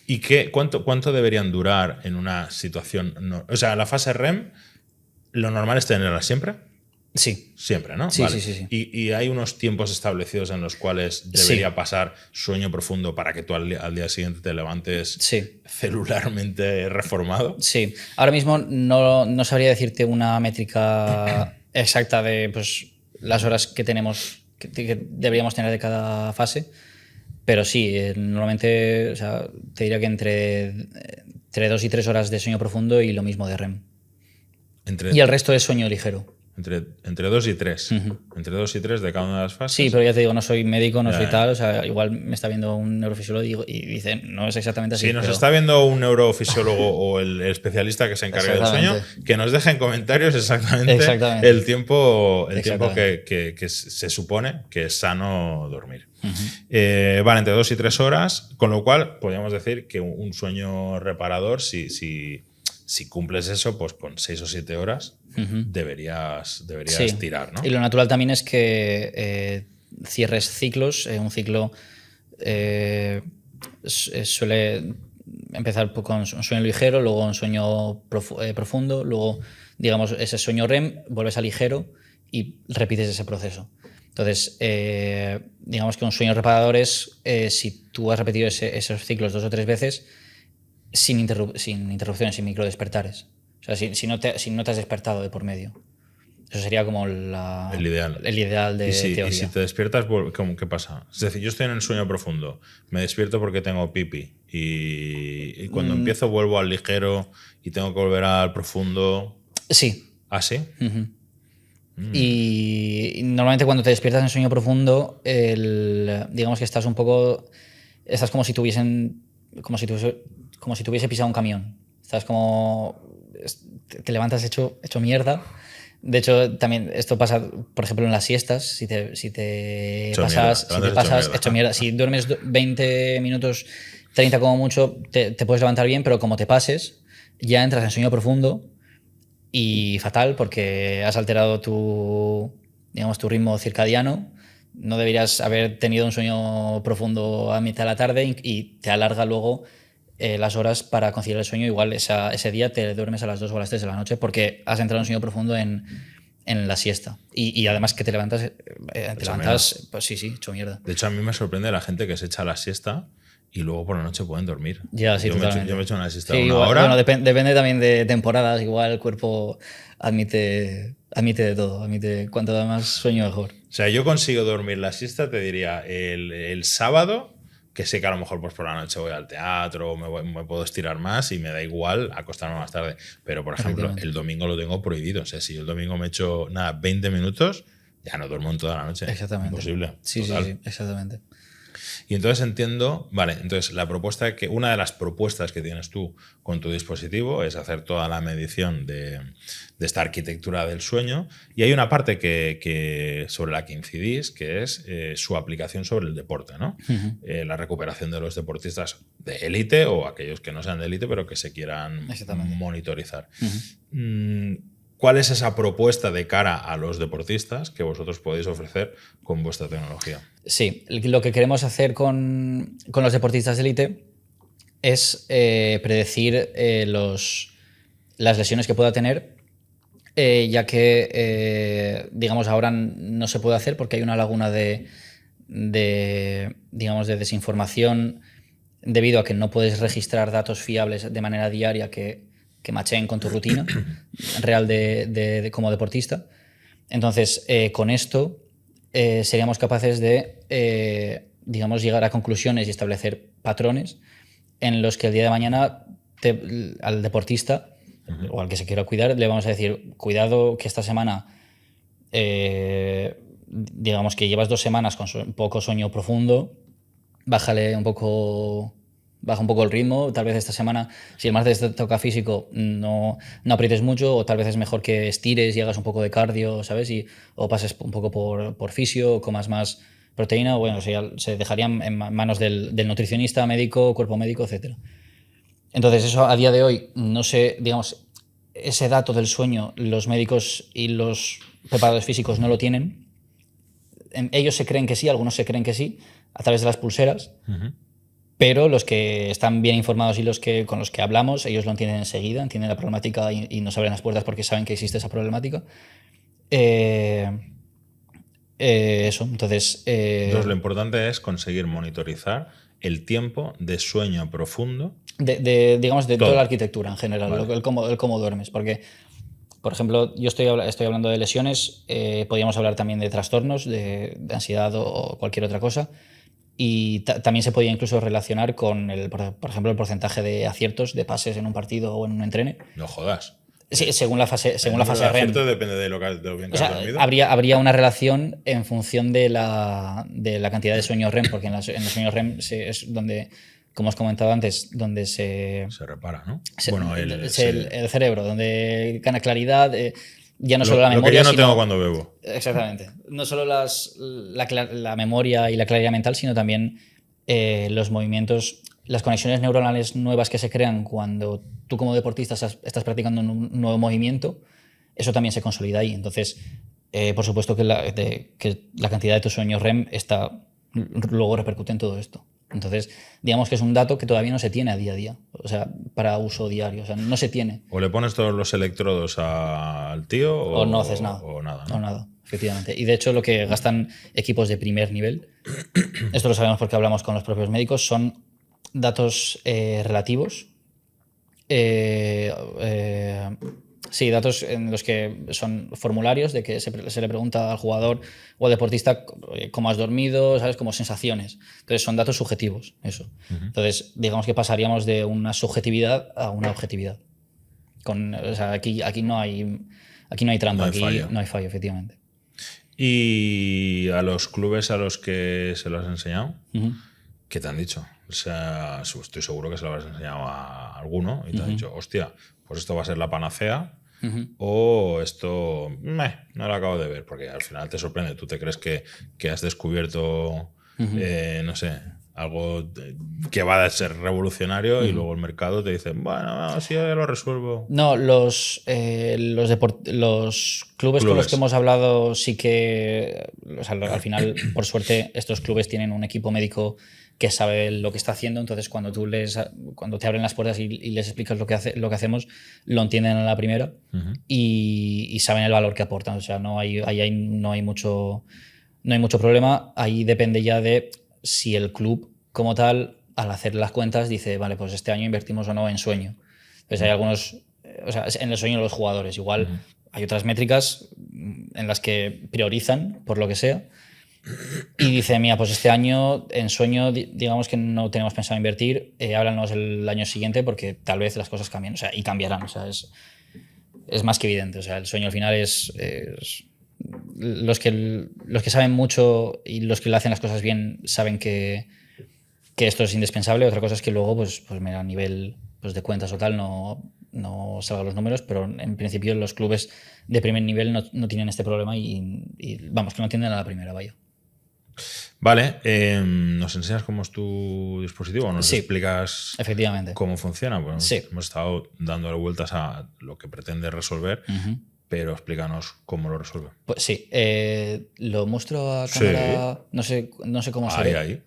¿Y cuánto deberían durar en una situación? O sea, la fase REM, ¿lo normal es tenerla siempre? Sí. Siempre, ¿no? Sí, vale. sí. ¿Y hay unos tiempos establecidos en los cuales debería pasar sueño profundo para que tú al día siguiente te levantes celularmente reformado? Sí. Ahora mismo no sabría decirte una métrica exacta de pues, las horas que tenemos, que deberíamos tener de cada fase. Pero sí, normalmente, o sea, te diría que entre 2 y 3 horas de sueño profundo y lo mismo de REM. Y el resto es sueño ligero. Entre 2 y 3. Entre 2 y 3 de cada una de las fases. Sí, pero ya te digo, no soy médico, no soy Ya. tal. O sea, igual me está viendo un neurofisiólogo y dice, no es exactamente así. Si nos pero... está viendo un neurofisiólogo o el especialista que se encarga del sueño, que nos deje en comentarios exactamente. el tiempo que se supone que es sano dormir. Vale, entre 2 y 3 horas, con lo cual podríamos decir que un sueño reparador, si cumples eso, pues con 6 o 7 horas deberías tirar, ¿no? Y lo natural también es que cierres ciclos. Un ciclo suele empezar con un sueño ligero, luego un sueño profundo, luego, digamos, ese sueño REM, vuelves a ligero y repites ese proceso. Entonces, digamos que un sueño reparador es si tú has repetido esos ciclos 2 o 3 veces sin interrupciones, sin microdespertares. O sea, si no te has despertado de por medio. Eso sería como el ideal de teoría. Y si te despiertas, ¿qué pasa? Es decir, yo estoy en el sueño profundo, me despierto porque tengo pipi y cuando empiezo vuelvo al ligero y tengo que volver al profundo. Sí. ¿Ah, sí? Y normalmente cuando te despiertas en sueño profundo, digamos que estás como si tuviese pisado un camión. Estás como... Te levantas hecho mierda. De hecho, también esto pasa, por ejemplo, en las siestas. Si te pasas hecho mierda. Si duermes 20 minutos, 30 como mucho, te puedes levantar bien, pero como te pases, ya entras en sueño profundo y fatal porque has alterado tu ritmo circadiano. No deberías haber tenido un sueño profundo a mitad de la tarde y te alarga luego las horas para conciliar el sueño. Igual ese día te duermes a las 2 o a las 3 de la noche porque has entrado en sueño profundo en la siesta. Y además que te levantas, pues sí, hecho mierda. De hecho, a mí me sorprende la gente que se echa la siesta y luego por la noche pueden dormir. Ya, sí, yo me echo una siesta de una igual, hora. Bueno, depende también de temporadas. Igual el cuerpo admite de todo. Admite cuanto más sueño mejor. O sea, yo consigo dormir la siesta, te diría, el sábado, que sé que a lo mejor pues por la noche voy al teatro o me puedo estirar más y me da igual acostarme más tarde. Pero, por ejemplo, el domingo lo tengo prohibido. O sea, si yo el domingo me echo 20 minutos, ya no duermo en toda la noche. Exactamente. Imposible. Sí, exactamente. Y entonces entiendo, vale, entonces una de las propuestas que tienes tú con tu dispositivo es hacer toda la medición de esta arquitectura del sueño, y hay una parte sobre la que incidís, que es su aplicación sobre el deporte, ¿no? La recuperación de los deportistas de élite o aquellos que no sean de élite pero que se quieran monitorizar. ¿Cuál es esa propuesta de cara a los deportistas que vosotros podéis ofrecer con vuestra tecnología? Sí, lo que queremos hacer con los deportistas de élite es predecir las lesiones que pueda tener, ya que, digamos, ahora no se puede hacer porque hay una laguna de desinformación debido a que no puedes registrar datos fiables de manera diaria que macheen con tu rutina real como deportista. Entonces, con esto seríamos capaces de, llegar a conclusiones y establecer patrones en los que el día de mañana al deportista o al que se quiera cuidar le vamos a decir, cuidado que esta semana, digamos que llevas 2 semanas con poco sueño profundo, baja un poco el ritmo. Tal vez esta semana, si el martes te toca físico, no aprietes mucho, o tal vez es mejor que estires y hagas un poco de cardio, ¿sabes? O pases un poco por fisio, o comas más proteína. Bueno, se dejarían en manos del nutricionista, médico, cuerpo médico, etc. Entonces, eso a día de hoy, no sé, digamos, ese dato del sueño, los médicos y los preparadores físicos no lo tienen. Ellos se creen que sí, algunos se creen que sí, a través de las pulseras. Pero los que están bien informados y con los que hablamos, ellos lo entienden enseguida, entienden la problemática y nos abren las puertas porque saben que existe esa problemática. Eso, entonces... Entonces lo importante es conseguir monitorizar el tiempo de sueño profundo. Digamos, de toda la arquitectura en general, vale. el cómo duermes. Porque, por ejemplo, yo estoy hablando de lesiones, podríamos hablar también de trastornos, de ansiedad o cualquier otra cosa. Y también se podía incluso relacionar con, por ejemplo, el porcentaje de aciertos de pases en un partido o en un entrene. No jodas. Sí, según la fase de REM. depende de lo bien O que has sea, dormido. habría una relación en función de la cantidad de sueño REM, porque en los sueños REM es donde, como os comentaba antes, donde se repara, ¿no? el cerebro, donde gana claridad, ya no solo la lo memoria, que yo no tengo sino, cuando bebo. exactamente. No solo la memoria y la claridad mental, sino también los movimientos, las conexiones neuronales nuevas que se crean cuando tú como deportista estás practicando un nuevo movimiento, eso también se consolida ahí. Entonces, por supuesto que la cantidad de tus sueños REM luego repercute en todo esto. Entonces, digamos que es un dato que todavía no se tiene a día, o sea, para uso diario, o sea, no se tiene. O le pones todos los electrodos al tío o no haces nada. O nada, ¿no? O nada, efectivamente. Y de hecho, lo que gastan equipos de primer nivel, esto lo sabemos porque hablamos con los propios médicos, son datos relativos. Sí, datos en los que son formularios de que se le pregunta al jugador o al deportista cómo has dormido, ¿sabes? Como sensaciones. Entonces son datos subjetivos, eso. Entonces, digamos que pasaríamos de una subjetividad a una objetividad. O sea, aquí no hay trampa, aquí no hay fallo, efectivamente. ¿Y a los clubes a los que se lo has enseñado? ¿Qué te han dicho? O sea, estoy seguro que se lo has enseñado a alguno y te han dicho, hostia, pues esto va a ser la panacea o esto no lo acabo de ver, porque al final te sorprende. Tú te crees que has descubierto, no sé, algo que va a ser revolucionario y luego el mercado te dice, bueno, sí, ya lo resuelvo. No, los clubes con los que hemos hablado sí que, o sea, al final, por suerte, estos clubes tienen un equipo médico que sabe lo que está haciendo, entonces cuando te abren las puertas y les explicas lo que hacemos, lo entienden a la primera y saben el valor que aportan. O sea, no hay mucho problema. Ahí depende ya de si el club como tal, al hacer las cuentas, dice, vale, pues este año invertimos o no en sueño. Entonces hay algunos, o sea, en el sueño de los jugadores. Igual hay otras métricas en las que priorizan por lo que sea. Y dice, mira, pues este año en sueño, digamos que no tenemos pensado invertir, háblanos el año siguiente porque tal vez las cosas cambien, o sea, y cambiarán, o sea, es más que evidente, o sea, el sueño al final es los que saben mucho y los que le hacen las cosas bien saben que esto es indispensable. Otra cosa es que luego, pues mira, a nivel de cuentas o tal, no salgan los números, pero en principio los clubes de primer nivel no tienen este problema y vamos, que no atienden a la primera, vaya. Vale, ¿nos enseñas cómo es tu dispositivo? ¿Nos explicas efectivamente cómo funciona? Bueno, sí. Hemos estado dándole vueltas a lo que pretende resolver, pero explícanos cómo lo resuelve. Pues sí, lo muestro a cámara, no sé cómo se ve. Ahí.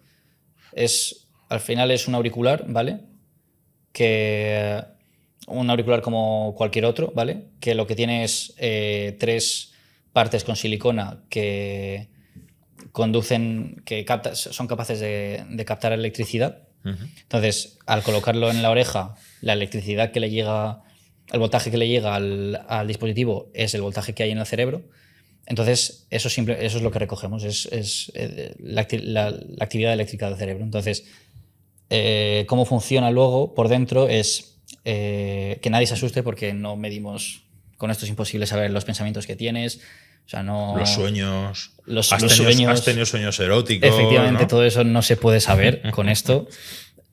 Al final es un auricular, ¿vale? Que un auricular como cualquier otro, ¿vale? Que lo que tiene es 3 partes con silicona que conducen, son capaces de captar electricidad. Entonces, al colocarlo en la oreja, la electricidad que le llega, el voltaje que le llega al dispositivo es el voltaje que hay en el cerebro. Entonces, eso es lo que recogemos, es la actividad eléctrica del cerebro. Entonces, cómo funciona luego por dentro es que nadie se asuste porque no medimos, con esto es imposible saber los pensamientos que tienes. O sea, no, los sueños. Sueños. Has tenido sueños eróticos. Efectivamente, ¿no? todo eso no se puede saber con esto.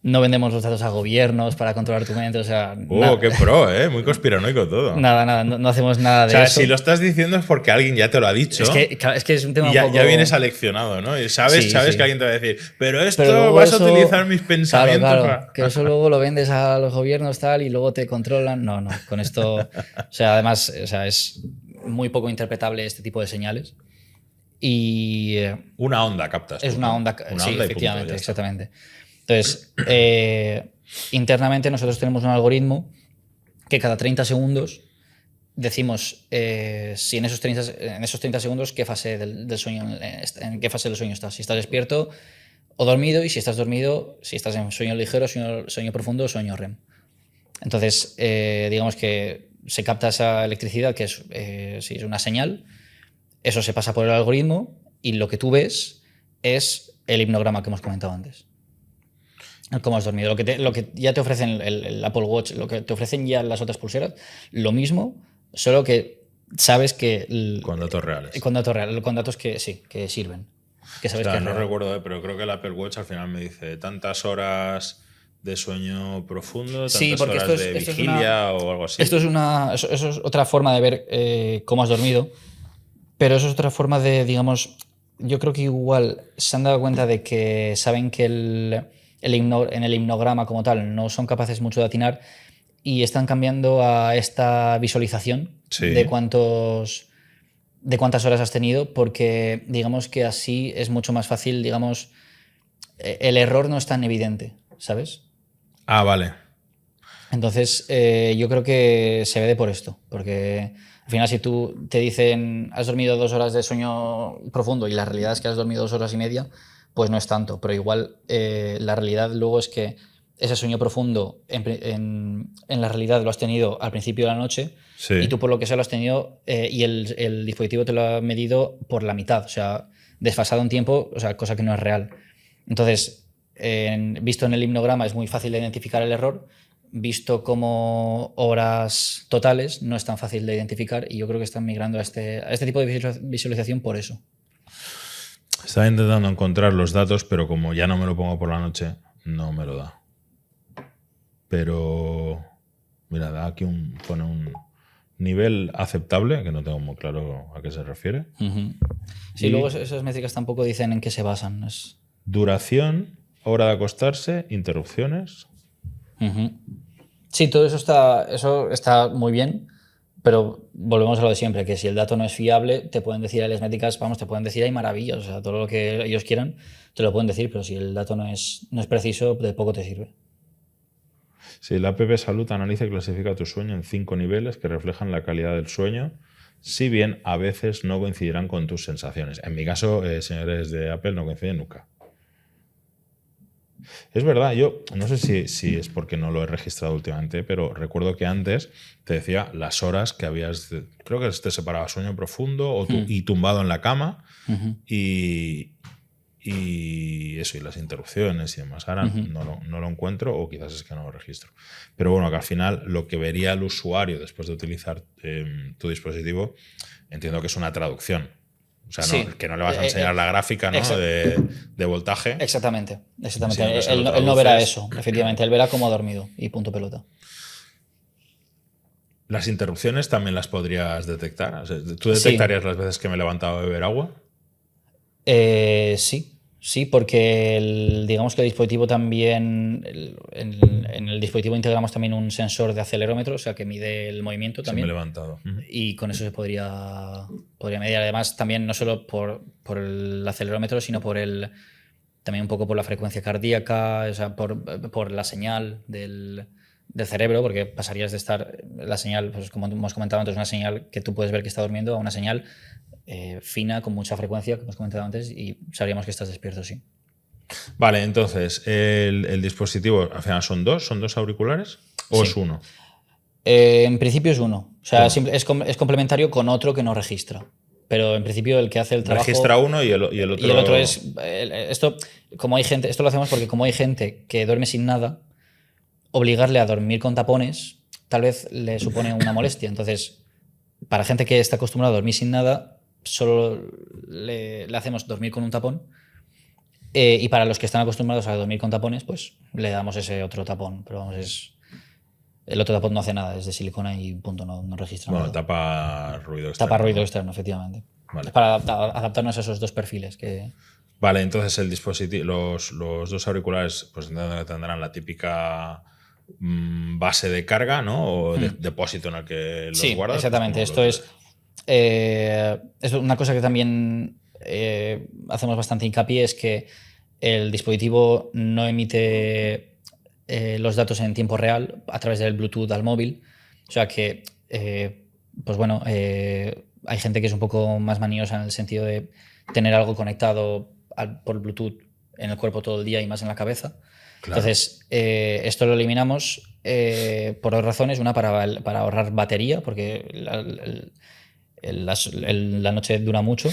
No vendemos los datos a gobiernos para controlar tu mente. O sea, qué pro, muy conspiranoico todo. Nada, no hacemos nada de eso. O sea, si lo estás diciendo es porque alguien ya te lo ha dicho. Es que es un tema y ya, un poco... ya vienes aleccionado, ¿no? Y sabes que alguien te va a decir, pero vas a utilizar mis pensamientos. Claro, que eso luego lo vendes a los gobiernos tal y luego te controlan. No, con esto... O sea, además, es muy poco interpretable este tipo de señales. Y... una onda captas. Es una onda, sí, onda efectivamente, exactamente. Entonces, internamente nosotros tenemos un algoritmo que cada 30 segundos decimos si en esos 30 segundos qué fase del sueño, en qué fase del sueño estás. Si estás despierto o dormido, y si estás dormido, si estás en sueño ligero, sueño profundo o sueño REM. Entonces, digamos que se capta esa electricidad, que es una señal, eso se pasa por el algoritmo y lo que tú ves es el hipnograma que hemos comentado antes. Cómo has dormido. Lo que ya te ofrecen el Apple Watch, lo que te ofrecen ya las otras pulseras, lo mismo, solo que sabes que... Con datos reales. Con datos reales, con datos que sí, que sirven. Que sabes que no real. recuerdo, pero creo que el Apple Watch al final me dice tantas horas de sueño profundo, tantas horas de vigilia o algo así. Eso es otra forma de ver cómo has dormido, pero eso es otra forma de, digamos, yo creo que igual se han dado cuenta de que saben que en el hipnograma como tal no son capaces mucho de atinar y están cambiando a esta visualización de cuántas horas has tenido, porque digamos que así es mucho más fácil, digamos, el error no es tan evidente, ¿sabes? Ah, vale. Entonces, yo creo que se ve de por esto, porque al final si tú te dicen has dormido 2 horas de sueño profundo y la realidad es que has dormido 2 horas y media, pues no es tanto, pero igual la realidad luego es que ese sueño profundo en la realidad lo has tenido al principio de la noche y tú por lo que sea lo has tenido y el dispositivo te lo ha medido por la mitad, o sea, desfasado en tiempo, o sea, cosa que no es real. Entonces, visto en el hipnograma es muy fácil de identificar el error, visto como horas totales no es tan fácil de identificar y yo creo que están migrando a este tipo de visualización por eso. Estaba intentando encontrar los datos, pero como ya no me lo pongo por la noche, no me lo da. Pero, mira, da aquí pone un nivel aceptable, que no tengo muy claro a qué se refiere. Sí, luego esas métricas tampoco dicen en qué se basan. Duración, hora de acostarse, interrupciones. Sí, todo eso está muy bien, pero volvemos a lo de siempre, que si el dato no es fiable, te pueden decir las métricas, vamos, te pueden decir hay maravillas, o sea, todo lo que ellos quieran te lo pueden decir, pero si el dato no es preciso, de poco te sirve. Sí, la app Salud analiza y clasifica tu sueño en 5 niveles que reflejan la calidad del sueño, si bien a veces no coincidirán con tus sensaciones. En mi caso, señores de Apple, no coinciden nunca. Es verdad, yo no sé si es porque no lo he registrado últimamente, pero recuerdo que antes te decía las horas que habías... Creo que te separaba sueño profundo y tumbado en la cama y eso, y las interrupciones y demás. Ahora no lo encuentro o quizás es que no lo registro. Pero bueno, que al final lo que vería el usuario después de utilizar tu dispositivo, entiendo que es una traducción. O sea, que no le vas a enseñar la gráfica, ¿no? de voltaje. Exactamente. Él no verá eso, efectivamente. Él verá cómo ha dormido y punto pelota. ¿Las interrupciones también las podrías detectar? O sea, ¿tú detectarías las veces que me he levantado a beber agua? Sí, porque digamos que el dispositivo también, en el dispositivo integramos también un sensor de acelerómetro, o sea que mide el movimiento también. Se me he levantado. Y con eso se podría medir. Además, también no solo por el acelerómetro, sino también un poco por la frecuencia cardíaca, o sea, por la señal del cerebro, porque pasarías de estar la señal, pues como hemos comentado antes, una señal que tú puedes ver que está durmiendo a una señal fina, con mucha frecuencia, que hemos comentado antes, y sabríamos que estás despierto, sí. Vale, entonces, el dispositivo, al final, ¿son dos auriculares o es uno? En principio es uno. O sea, es complementario con otro que no registra. Pero en principio el que hace el trabajo... Registra uno y el otro... Y el otro es... Esto lo hacemos porque como hay gente que duerme sin nada, obligarle a dormir con tapones tal vez le supone una molestia. Entonces, para gente que está acostumbrada a dormir sin nada, solo le hacemos dormir con un tapón. Y para los que están acostumbrados a dormir con tapones, pues le damos ese otro tapón. Pero vamos, el otro tapón no hace nada, es de silicona y punto, no registra nada. Bueno, tapa ruido externo. Tapa ruido externo, efectivamente. Vale. Es para adaptarnos a esos dos perfiles. Vale, entonces el dispositivo, los dos auriculares pues tendrán la típica base de carga, ¿no? O depósito en el que los guardas. Sí, exactamente. Esto es una cosa que también hacemos bastante hincapié, es que el dispositivo no emite los datos en tiempo real a través del Bluetooth al móvil. O sea que, pues bueno, hay gente que es un poco más maniosa en el sentido de tener algo conectado por Bluetooth en el cuerpo todo el día y más en la cabeza. Claro. Entonces, esto lo eliminamos por dos razones. Una, para ahorrar batería, porque la noche dura mucho.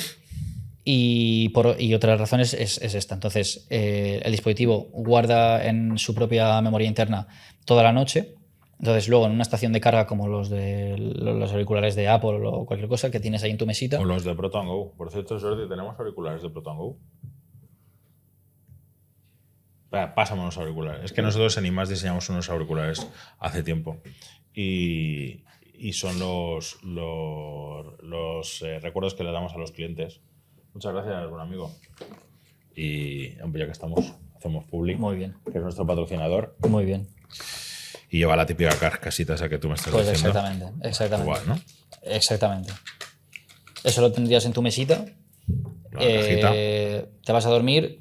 Y otra razón es esta. Entonces, el dispositivo guarda en su propia memoria interna toda la noche. Entonces, luego en una estación de carga como los de los auriculares de Apple o cualquier cosa que tienes ahí en tu mesita. O los de Proton Go. Por cierto, Jordi, ¿tenemos auriculares de Proton Go? Pásame unos auriculares. Es que nosotros en IMAX diseñamos unos auriculares hace tiempo. Y son los recuerdos que le damos a los clientes. Muchas gracias, buen amigo. Y ya que estamos, hacemos Publi, Muy bien. que es nuestro patrocinador. Muy bien. Y lleva la típica carcasita esa que tú me estás Pues diciendo. exactamente. Igual, ¿no? Exactamente. Eso lo tendrías en tu mesita. La cajita. Te vas a dormir,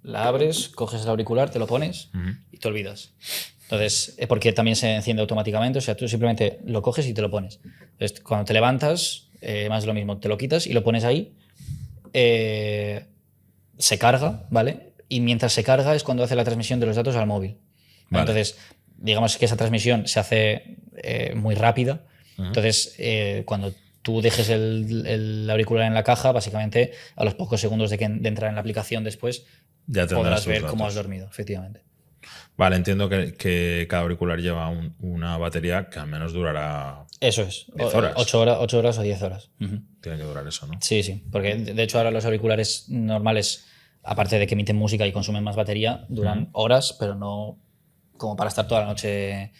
la abres, coges el auricular, te lo pones y te olvidas. Entonces, porque también se enciende automáticamente, o sea, tú simplemente lo coges y te lo pones. Entonces, cuando te levantas, más de lo mismo, te lo quitas y lo pones ahí. Se carga, ¿vale? Y mientras se carga es cuando hace la transmisión de los datos al móvil. Vale. Entonces, digamos que esa transmisión se hace muy rápida. Entonces, cuando tú dejes el auricular en la caja, básicamente a los pocos segundos de entrar en la aplicación después, Ya podrás tus ver datos. cómo has dormido, efectivamente. Vale, entiendo que cada auricular lleva una batería que al menos durará. Eso es. 10 horas. 8 horas o 10 horas. Tiene que durar eso, ¿no? Sí, sí. Porque de hecho ahora los auriculares normales, aparte de que emiten música y consumen más batería, duran horas, pero no como para estar toda la noche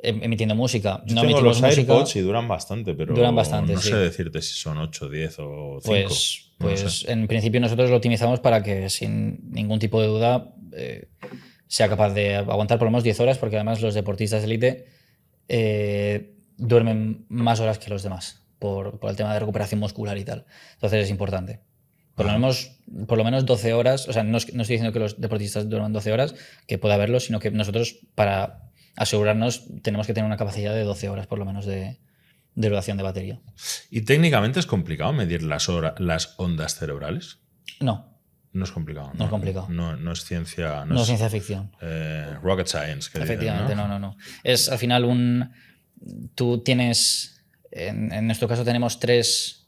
emitiendo música. Yo no tengo emitimos los música. AirPods y duran bastante, pero Duran bastante, no sí. sé decirte si son 8, 10 o 5. Pues en principio nosotros lo optimizamos para que sin ningún tipo de duda sea capaz de aguantar por lo menos 10 horas, porque además los deportistas de élite duermen más horas que los demás por el tema de recuperación muscular y tal. Entonces es importante. Por lo menos 12 horas, o sea, no estoy diciendo que los deportistas duerman 12 horas, que pueda haberlo, sino que nosotros para asegurarnos tenemos que tener una capacidad de 12 horas por lo menos de duración de batería. ¿Y técnicamente es complicado medir las ondas cerebrales? No. No es complicado. No es complicado. No es ciencia. No es ciencia ficción. Rocket science. Que Efectivamente, dicen, no. Es al final tú tienes. En nuestro caso tenemos tres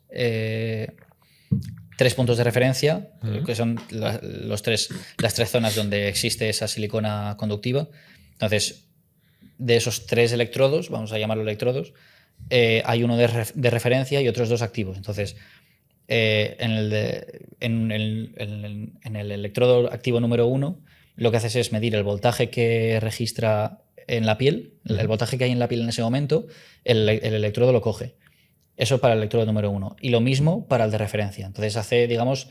puntos de referencia, que son las tres zonas donde existe esa silicona conductiva. Entonces, de esos 3 electrodos, vamos a llamarlo electrodos, hay uno de referencia y otros 2 activos. Entonces, en el electrodo activo número 1, lo que haces es medir el voltaje que registra en la piel, el voltaje que hay en la piel en ese momento, el electrodo lo coge. Eso para el electrodo número 1. Y lo mismo para el de referencia. Entonces hace, digamos,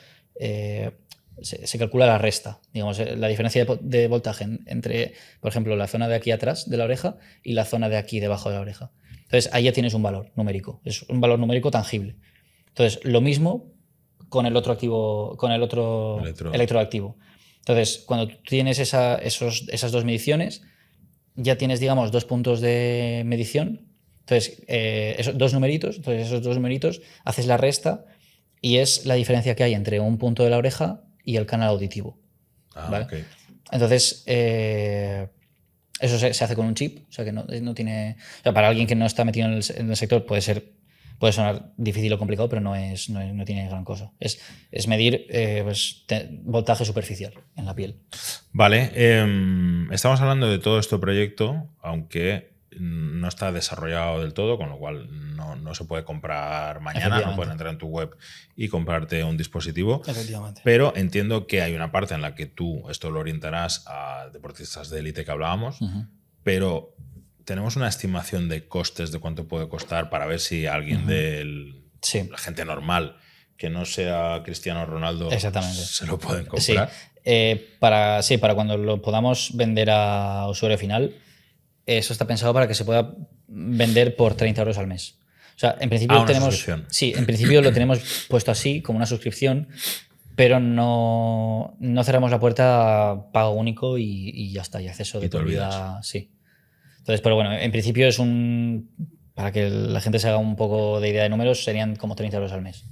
se calcula la resta, digamos, la diferencia de voltaje entre, por ejemplo, la zona de aquí atrás de la oreja y la zona de aquí debajo de la oreja. Entonces ahí ya tienes un valor numérico, es un valor numérico tangible. Entonces lo mismo con el otro activo, con el otro electroactivo. Entonces cuando tú tienes esas 2 mediciones, ya tienes, digamos, 2 puntos de medición. Entonces, esos 2 numeritos, haces la resta y es la diferencia que hay entre un punto de la oreja y el canal auditivo. ¿Vale? Okay. Entonces, eso se hace con un chip, o sea que no tiene. O sea, para alguien que no está metido en el sector puede sonar difícil o complicado, pero no tiene gran cosa. Es medir voltaje superficial en la piel. Vale, estamos hablando de todo este proyecto, aunque no está desarrollado del todo, con lo cual no se puede comprar mañana, no puedes entrar en tu web y comprarte un dispositivo. Efectivamente. Pero entiendo que hay una parte en la que tú esto lo orientarás a deportistas de élite que hablábamos, pero tenemos una estimación de costes de cuánto puede costar para ver si alguien la gente normal que no sea Cristiano Ronaldo se lo pueden comprar. Sí, para cuando lo podamos vender a usuario final, eso está pensado para que se pueda vender por 30 euros al mes. O sea, en principio en principio lo tenemos puesto así, como una suscripción, pero no cerramos la puerta a pago único y ya está, y acceso de por vida. Sí. Entonces, pero bueno, en principio para que la gente se haga un poco de idea de números, serían como 30 euros al mes.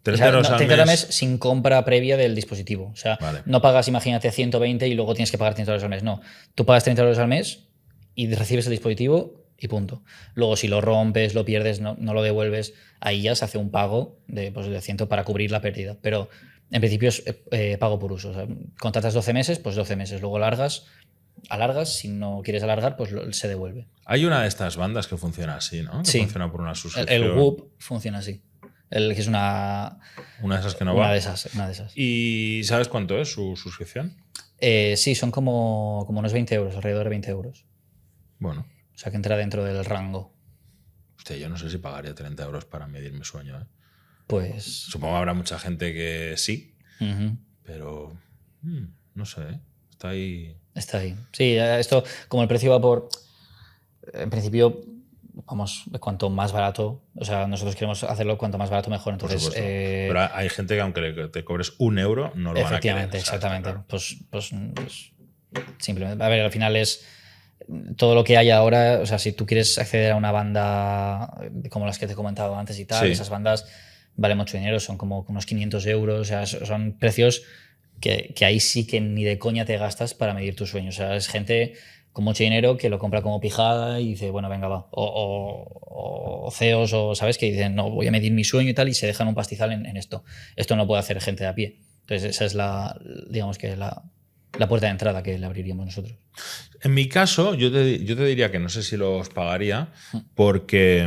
30 euros al mes sin compra previa del dispositivo. O sea, no pagas, imagínate, 120 y luego tienes que pagar 30 euros al mes. No, tú pagas 30 euros al mes y recibes el dispositivo y punto. Luego, si lo rompes, lo pierdes, no lo devuelves, ahí ya se hace un pago de 100 para cubrir la pérdida. Pero en principio es pago por uso. O sea, contratas 12 meses, pues 12 meses. Luego alargas, si no quieres alargar, pues se devuelve. Hay una de estas bandas que funciona así, ¿no? Que Sí. funciona por una suscripción. El Whoop funciona así. Que es una de esas que no una va. de esas. ¿Y sabes cuánto es su suscripción? Sí, son como unos 20 euros, alrededor de 20 euros. Bueno. O sea, que entra dentro del rango. Hostia, yo no sé si pagaría 30 euros para medir mi sueño, ¿eh? Pues... Supongo que habrá mucha gente que sí, Uh-huh. pero no sé, ¿eh? Está ahí. Está ahí. Sí, esto, como el precio va por... En principio, vamos, cuanto más barato, o sea, nosotros queremos hacerlo cuanto más barato mejor. Por Entonces, supuesto. Pero hay gente que aunque te cobres 1 euro, no lo van a querer. efectivamente, exactamente. Pues, simplemente, a ver, al final es todo lo que hay ahora. O sea, si tú quieres acceder a una banda como las que te he comentado antes y tal, Sí. esas bandas valen mucho dinero, son como unos 500 euros, o sea, son precios que ahí sí que ni de coña te gastas para medir tus sueños. O sea, es gente con mucho dinero que lo compra como pijada y dice, bueno, venga, va. O CEOs, o sabes, que dicen, no, voy a medir mi sueño y tal, y se dejan un pastizal en esto. Esto no lo puede hacer gente de a pie. Entonces, esa es digamos que la puerta de entrada que le abriríamos nosotros. En mi caso, yo te diría que no sé si los pagaría porque,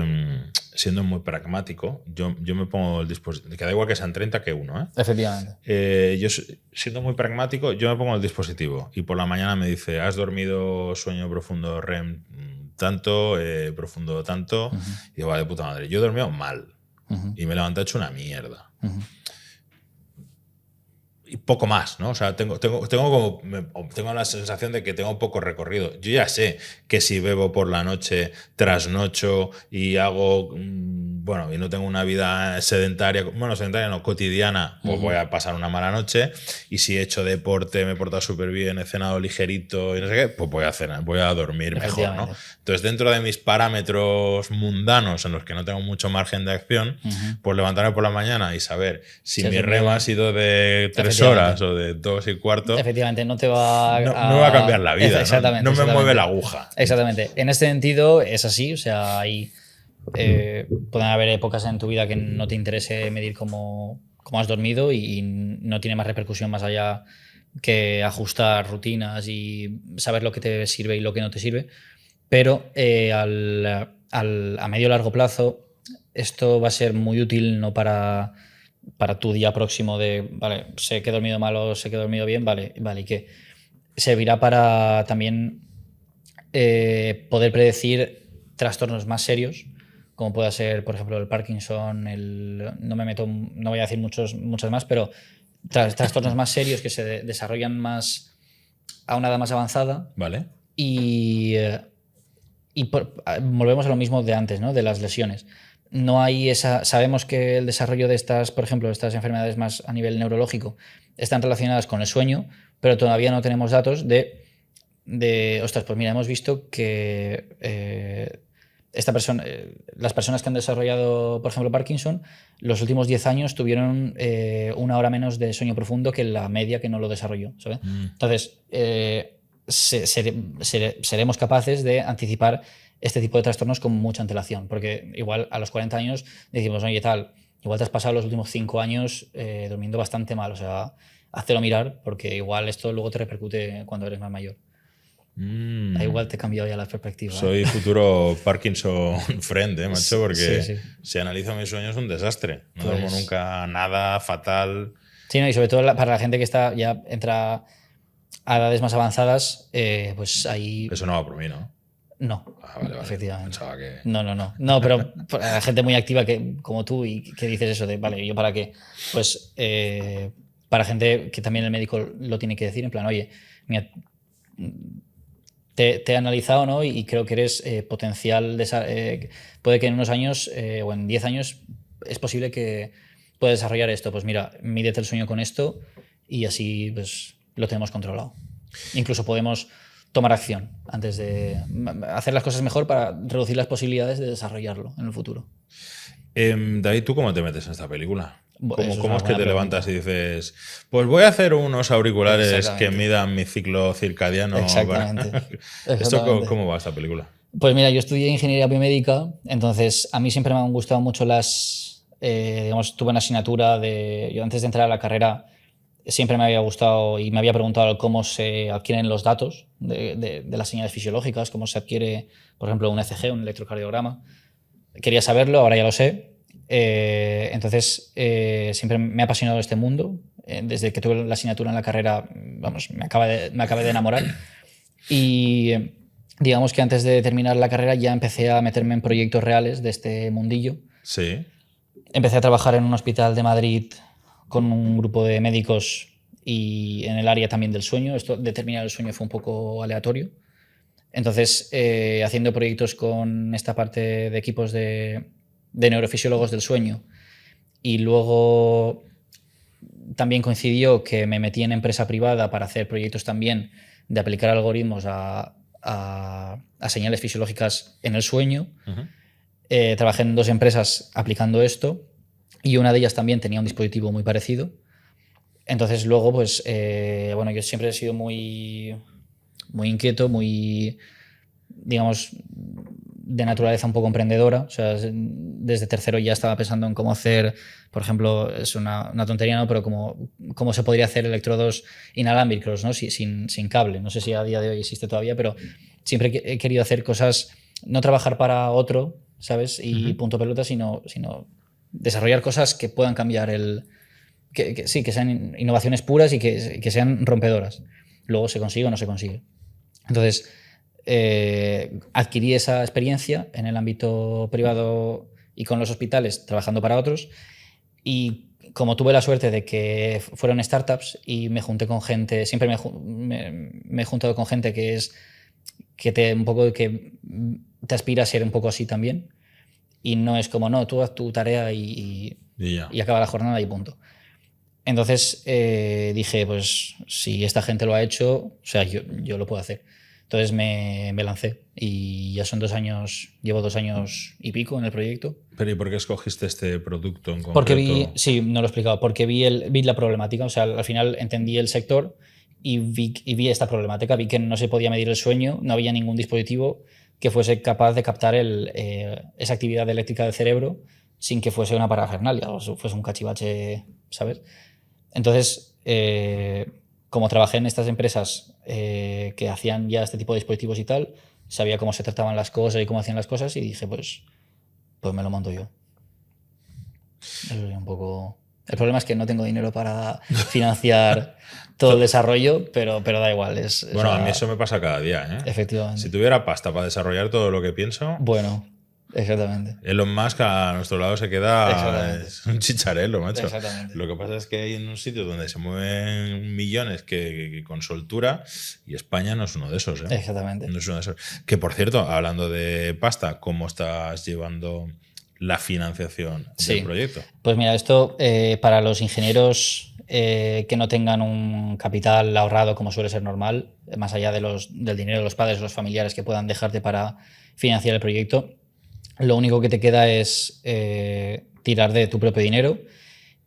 siendo muy pragmático, yo me pongo el dispositivo, que da igual que sean 30 que uno, ¿eh? Efectivamente. Yo, siendo muy pragmático, yo me pongo el dispositivo y por la mañana me dice, has dormido sueño profundo REM tanto, profundo tanto, y digo, vale, puta madre, yo he dormido mal y me levanté hecho una mierda. Y poco más, ¿no? O sea, tengo la sensación de que tengo poco recorrido. Yo ya sé que si bebo por la noche, trasnocho y hago, bueno, y no tengo una vida sedentaria, bueno, sedentaria no, cotidiana, pues voy a pasar una mala noche. Y si he hecho deporte, me he portado súper bien, he cenado ligerito y no sé qué, pues voy a dormir mejor, ¿no? Entonces, dentro de mis parámetros mundanos en los que no tengo mucho margen de acción, pues levantarme por la mañana y saber si mi REM ha sido de 3 horas o de 2 y cuarto. Efectivamente, no te va no me va a cambiar la vida. Exactamente. No me mueve la aguja. Exactamente. En este sentido es así. O sea, hay, pueden haber épocas en tu vida que no te interese medir cómo has dormido y no tiene más repercusión más allá que ajustar rutinas y saber lo que te sirve y lo que no te sirve. Pero a medio largo plazo esto va a ser muy útil no para tu día próximo de, vale, sé que he dormido mal o sé que he dormido bien, vale, ¿y qué? Servirá para también poder predecir trastornos más serios, como pueda ser, por ejemplo, el Parkinson, no voy a decir muchas más, pero trastornos más serios que se desarrollan más a una edad más avanzada. Vale. Y volvemos a lo mismo de antes, ¿no? De las lesiones. No hay sabemos que el desarrollo de estas, por ejemplo, estas enfermedades más a nivel neurológico están relacionadas con el sueño, pero todavía no tenemos datos de ostras, pues mira, hemos visto que las personas que han desarrollado, por ejemplo, Parkinson, los últimos 10 años tuvieron 1 hora menos de sueño profundo que la media que no lo desarrolló, ¿sabes? Entonces, seremos capaces de anticipar este tipo de trastornos con mucha antelación, porque igual a los 40 años decimos, oye, tal, igual te has pasado los últimos 5 años durmiendo bastante mal, o sea, háztelo mirar, porque igual esto luego te repercute cuando eres más mayor. Igual te he cambiado ya la perspectiva. Soy futuro Parkinson friend, macho, porque sí. si analizo mis sueños es un desastre. No duermo nunca nada, fatal. Sí, no, y sobre todo para la gente que ya entra a edades más avanzadas, pues ahí... Eso no va por mí, ¿no? No, vale. efectivamente. Pensaba que... No, pero para la gente muy activa como tú y que dices eso de, vale, ¿yo para qué? Pues para gente que también el médico lo tiene que decir, en plan, oye, mira, te he analizado, ¿no? Y creo que eres potencial, puede que en unos años o en 10 años es posible que puedas desarrollar esto. Pues mira, mídete el sueño con esto y así pues lo tenemos controlado. Incluso podemos tomar acción antes de hacer las cosas mejor para reducir las posibilidades de desarrollarlo en el futuro. David, ¿tú cómo te metes en esta película? ¿Cómo es que te levantas y dices, pues voy a hacer unos auriculares que midan mi ciclo circadiano? Exactamente. ¿Esto cómo va esta película? Pues mira, yo estudié ingeniería biomédica, entonces a mí siempre me han gustado mucho digamos, tuve una asignatura yo antes de entrar a la carrera, siempre me había gustado y me había preguntado cómo se adquieren los datos de las señales fisiológicas, cómo se adquiere, por ejemplo, un ECG, un electrocardiograma. Quería saberlo, ahora ya lo sé. Entonces, siempre me ha apasionado este mundo. Desde que tuve la asignatura en la carrera, vamos, me acabé de enamorar. Y digamos que antes de terminar la carrera ya empecé a meterme en proyectos reales de este mundillo. Sí. Empecé a trabajar en un hospital de Madrid con un grupo de médicos y en el área también del sueño. Esto determinar el sueño fue un poco aleatorio. Entonces, haciendo proyectos con esta parte de equipos de neurofisiólogos del sueño, y luego también coincidió que me metí en empresa privada para hacer proyectos también de aplicar algoritmos a señales fisiológicas en el sueño. Uh-huh. Trabajé en 2 empresas aplicando esto y una de ellas también tenía un dispositivo muy parecido. Entonces luego, pues, bueno, yo siempre he sido muy inquieto, muy, digamos, de naturaleza un poco emprendedora. O sea, desde tercero ya estaba pensando en cómo hacer, por ejemplo, es una tontería, ¿no? Pero cómo se podría hacer electrodos inalámbricos, ¿no? Sin cable. No sé si a día de hoy existe todavía, pero siempre he querido hacer cosas, no trabajar para otro, ¿sabes? Y punto pelota, sino desarrollar cosas que puedan cambiar que sean innovaciones puras y que sean rompedoras. Luego se consigue o no se consigue. Entonces, adquirí esa experiencia en el ámbito privado y con los hospitales trabajando para otros, y como tuve la suerte de que fueron startups y me junté con gente, siempre me he juntado con gente un poco que te aspira a ser un poco así también, y no es como, no, tú haz tu tarea y acaba la jornada y punto. Entonces dije, pues si esta gente lo ha hecho, o sea, yo lo puedo hacer. Entonces me lancé y ya son 2 años, llevo 2 años y pico en el proyecto. Pero ¿y por qué escogiste este producto en concreto? Porque sí, no lo he explicado, porque vi la problemática, o sea, al final entendí el sector y vi esta problemática, vi que no se podía medir el sueño, no había ningún dispositivo que fuese capaz de captar esa actividad eléctrica del cerebro sin que fuese una parafernalia o fuese un cachivache, ¿sabes? Entonces, como trabajé en estas empresas que hacían ya este tipo de dispositivos y tal, sabía cómo se trataban las cosas y cómo hacían las cosas y dije, pues me lo monto yo. Eso es un poco... El problema es que no tengo dinero para financiar todo el desarrollo, pero da igual. Bueno, a mí eso me pasa cada día, ¿eh? Efectivamente. Si tuviera pasta para desarrollar todo lo que pienso... Bueno, exactamente. Elon Musk a nuestro lado se queda... Es un chicharelo, macho. Exactamente. Lo que pasa es que hay en un sitio donde se mueven millones que con soltura, y España no es uno de esos, ¿eh? Exactamente. No es uno de esos. Que, por cierto, hablando de pasta, ¿cómo estás llevando la financiación del proyecto? Pues mira, esto para los ingenieros que no tengan un capital ahorrado como suele ser normal, más allá del dinero de los padres o los familiares que puedan dejarte para financiar el proyecto, lo único que te queda es tirar de tu propio dinero,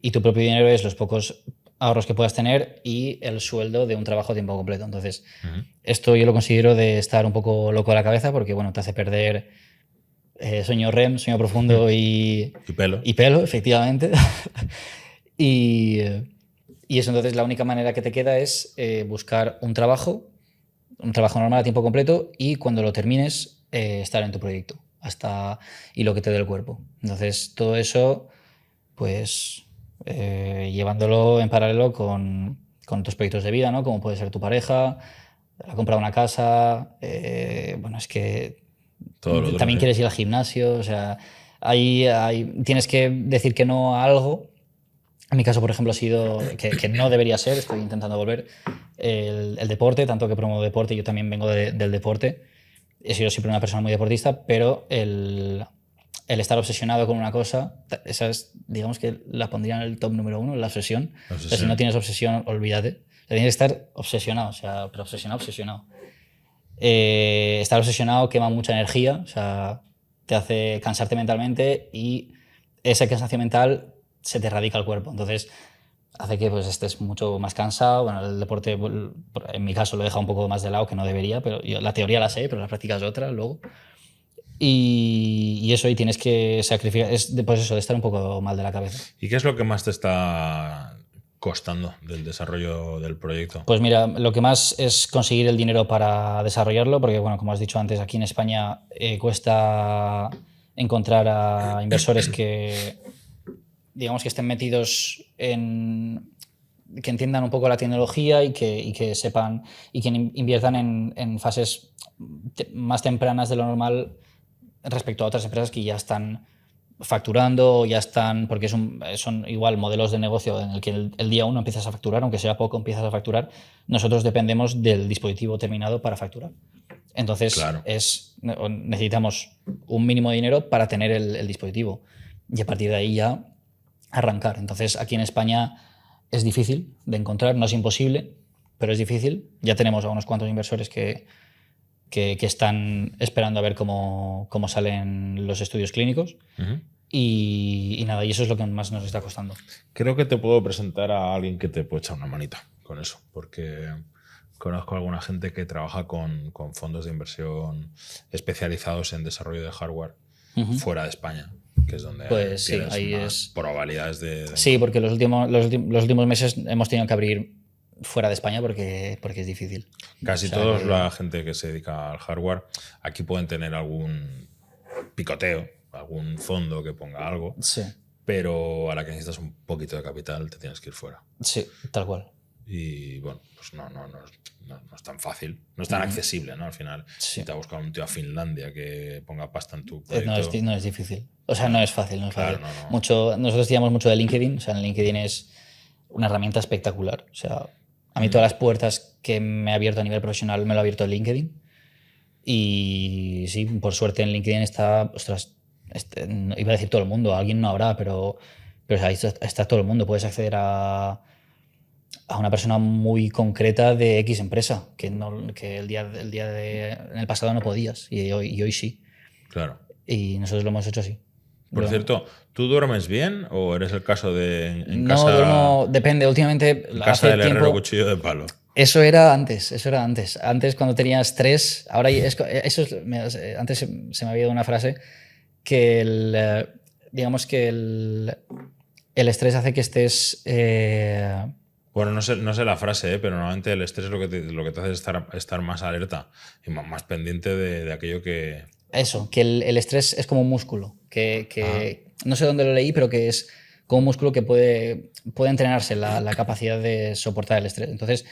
y tu propio dinero es los pocos ahorros que puedas tener y el sueldo de un trabajo a tiempo completo. Entonces, esto yo lo considero de estar un poco loco a la cabeza porque, bueno, te hace perder sueño REM, sueño profundo y pelo. Y pelo, efectivamente. y eso, entonces la única manera que te queda es buscar un trabajo normal a tiempo completo, y cuando lo termines estar en tu proyecto y lo que te dé el cuerpo. Entonces todo eso, pues llevándolo en paralelo con tus proyectos de vida, ¿no? Como puede ser tu pareja, la compra de una casa, bueno, es que también quieres ir al gimnasio, o sea, tienes que decir que no a algo. En mi caso, por ejemplo, ha sido que no debería ser, estoy intentando volver, el deporte, tanto que promuevo deporte, yo también vengo del deporte, he sido siempre una persona muy deportista, pero el estar obsesionado con una cosa, esa es, digamos que la pondría en el top número 1, la obsesión. O sea, si no tienes obsesión, olvídate. O sea, tienes que estar obsesionado, o sea, pero obsesionado. Estar obsesionado quema mucha energía, o sea, te hace cansarte mentalmente, y ese cansancio mental se te radica al cuerpo. Entonces hace que pues estés mucho más cansado. Bueno, el deporte, en mi caso, lo he dejado un poco más de lado, que no debería, pero yo la teoría la sé, pero la práctica es otra luego. Y eso, y tienes que sacrificar, pues eso, de estar un poco mal de la cabeza. ¿Y qué es lo que más te está costando del desarrollo del proyecto? Pues mira, lo que más es conseguir el dinero para desarrollarlo, porque bueno, como has dicho antes, aquí en España cuesta encontrar a inversores que, digamos, que estén metidos en, que entiendan un poco la tecnología y que sepan y que inviertan en fases más tempranas de lo normal respecto a otras empresas que ya están facturando, ya están, porque son igual modelos de negocio en el que el día uno empiezas a facturar, aunque sea poco empiezas a facturar. Nosotros dependemos del dispositivo terminado para facturar. Entonces Claro. necesitamos un mínimo de dinero para tener el dispositivo y a partir de ahí ya arrancar. Entonces aquí en España es difícil de encontrar, no es imposible, pero es difícil. Ya tenemos a unos cuantos inversores que están esperando a ver cómo salen los estudios clínicos. Ujú. Y nada, y eso es lo que más nos está costando. Creo que te puedo presentar a alguien que te puede echar una manita con eso, porque conozco a alguna gente que trabaja con fondos de inversión especializados en desarrollo de hardware fuera de España, que es donde Pues sí, tienes ahí más probabilidades de... Sí, porque los últimos meses hemos tenido que abrir fuera de España porque es difícil. Casi O sea toda que- la gente que se dedica al hardware aquí pueden tener algún picoteo, algún fondo que ponga algo, Sí, pero a la que necesitas un poquito de capital te tienes que ir fuera. sí, tal cual. Y bueno, pues no es tan fácil, no es tan accesible, ¿no? Al final, Sí. si te ha buscado un tío a Finlandia que ponga pasta en tu No proyecto... no es difícil. O sea, no es fácil. No es Claro, fácil. no. Nosotros tiramos mucho de LinkedIn. O sea, en LinkedIn es una herramienta espectacular. O sea, a mí todas las puertas que me ha abierto a nivel profesional me lo ha abierto LinkedIn. Y sí, por suerte en LinkedIn está, ostras, iba a decir todo el mundo, alguien no habrá, pero ahí está todo el mundo. Puedes acceder a una persona muy concreta de X empresa, que en el pasado no podías y hoy sí. Claro. Y nosotros lo hemos hecho así. Por cierto, ¿tú duermes bien o eres el caso de en No casa, duermo, depende, últimamente en casa hace del herrero tiempo. cuchillo de palo? Eso era antes, eso era antes. Antes cuando tenía estrés, ahora antes se me había dado una frase que digamos que el estrés hace que estés Bueno, no sé la frase, pero normalmente el estrés es lo que te hace estar más alerta y más pendiente de aquello que... eso, que el estrés es como un músculo, que no sé dónde lo leí, pero que es como un músculo que puede entrenarse la capacidad de soportar el estrés. Entonces,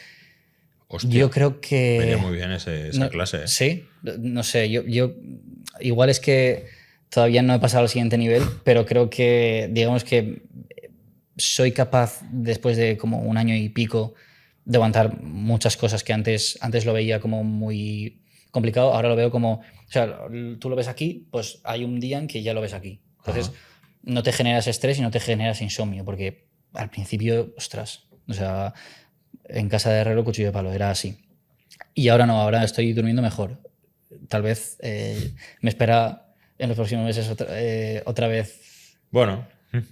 Hostia, yo creo que... venía muy bien esa clase, ¿eh? Sí, no sé, yo igual es que todavía no he pasado al siguiente nivel, pero creo que, digamos que soy capaz, después de como un año y pico, de aguantar muchas cosas que antes lo veía como muy complicado, ahora lo veo como, o sea, tú lo ves aquí, pues hay un día en que ya lo ves aquí. Entonces, no te generas estrés y no te generas insomnio, porque al principio, ostras, o sea, en casa de herrero cuchillo de palo, era así. Y ahora no, ahora estoy durmiendo mejor. Tal vez me espera en los próximos meses otra vez. Bueno,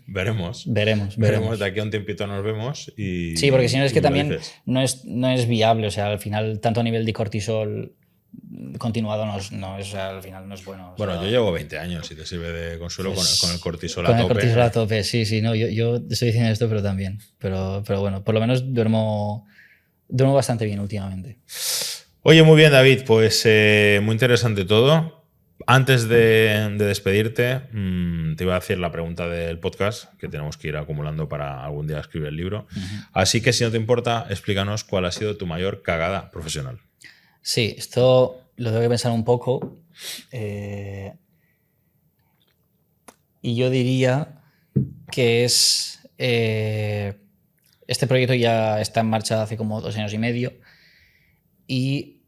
veremos. Veremos. De aquí a un tiempito nos vemos y... Sí, porque si no es y que me lo también dices. no es viable. O sea, al final, tanto a nivel de cortisol continuado no es, o sea, al final no es bueno. O Bueno, sea, yo llevo 20 años, si te sirve de consuelo, pues, con el cortisol con a el tope. cortisol a tope, sí, no, yo estoy diciendo esto, pero también. Pero bueno, por lo menos duermo bastante bien últimamente. Oye, muy bien, David, pues muy interesante todo. Antes de despedirte, te iba a hacer la pregunta del podcast, que tenemos que ir acumulando para algún día escribir el libro. Así que, si no te importa, explícanos cuál ha sido tu mayor cagada profesional. Sí, esto lo tengo que pensar un poco. Y yo diría que es... este proyecto ya está en marcha hace como 2 años y medio. Y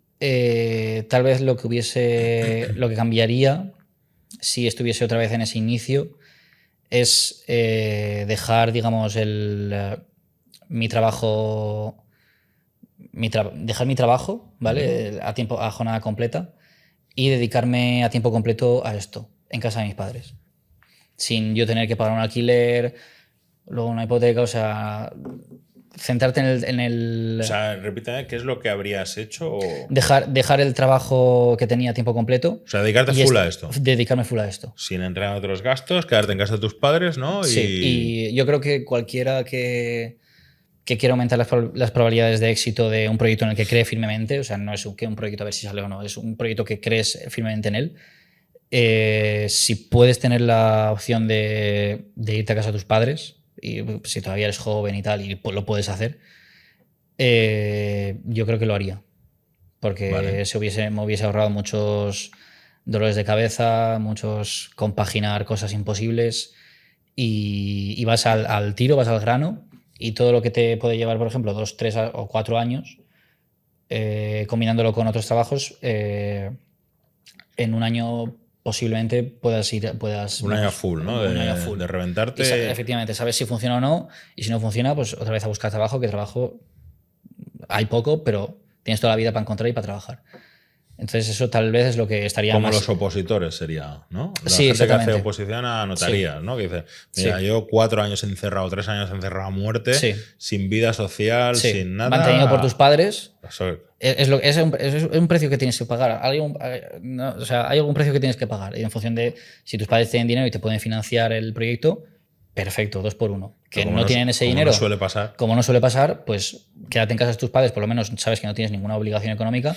tal vez lo que cambiaría si estuviese otra vez en ese inicio es dejar, digamos, mi trabajo... dejar mi trabajo, ¿vale? A jornada completa y dedicarme a tiempo completo a esto, en casa de mis padres. Sin yo tener que pagar un alquiler, luego una hipoteca, o sea, centrarte en el O sea, repíteme, ¿qué es lo que habrías hecho? dejar el trabajo que tenía a tiempo completo. O sea, dedicarte y full a esto. Dedicarme full a esto. Sin entrar en otros gastos, quedarte en casa de tus padres, ¿no? Sí, y yo creo que cualquiera que quiera aumentar las probabilidades de éxito de un proyecto en el que cree firmemente, o sea, no es un proyecto a ver si sale o no, es un proyecto que crees firmemente en él. Si puedes tener la opción de irte a casa de tus padres, y si todavía eres joven y tal, y lo puedes hacer, yo creo que lo haría. Porque me hubiese ahorrado muchos dolores de cabeza, muchos compaginar cosas imposibles, y vas al tiro, vas al grano, y todo lo que te puede llevar, por ejemplo, 2, 3 o 4 años, combinándolo con otros trabajos, en un año posiblemente puedas un año full, ¿no? Un año full. De reventarte. Efectivamente, sabes si funciona o no, y si no funciona, pues otra vez a buscar trabajo, que trabajo hay poco, pero tienes toda la vida para encontrar y para trabajar. Entonces eso tal vez es lo que estaría como más... los opositores sería, ¿no? La Sí, gente que hace exactamente. oposición a notarías, Sí. ¿no? Que dice, mira, Sí. yo 4 años encerrado, 3 años encerrado a muerte, Sí. sin vida social, Sí. sin nada. Mantenido por tus padres. Eso- Es un precio que tienes que pagar. O sea, hay algún precio que tienes que pagar. Y en función de si tus padres tienen dinero y te pueden financiar el proyecto, perfecto, 2 por 1. Que como no tienen ese como dinero. no suele pasar. Como no suele pasar, pues quédate en casa de tus padres, por lo menos sabes que no tienes ninguna obligación económica,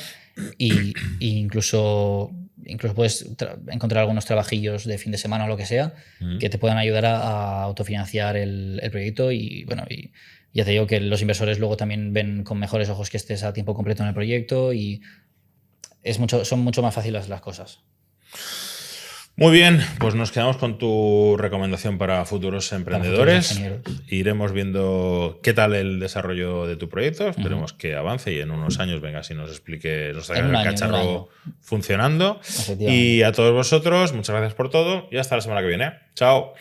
y incluso puedes encontrar algunos trabajillos de fin de semana o lo que sea que te puedan ayudar a autofinanciar el proyecto. Y bueno, y ya te digo que los inversores luego también ven con mejores ojos que estés a tiempo completo en el proyecto, y son mucho más fáciles las cosas. Muy bien, pues nos quedamos con tu recomendación para futuros emprendedores. ingenieros. Iremos viendo qué tal el desarrollo de tu proyecto. Esperemos que avance y en unos años vengas y nos explique, nos traigas En un el año, cacharro funcionando. Efectivamente. Y a todos vosotros, muchas gracias por todo y hasta la semana que viene. Chao.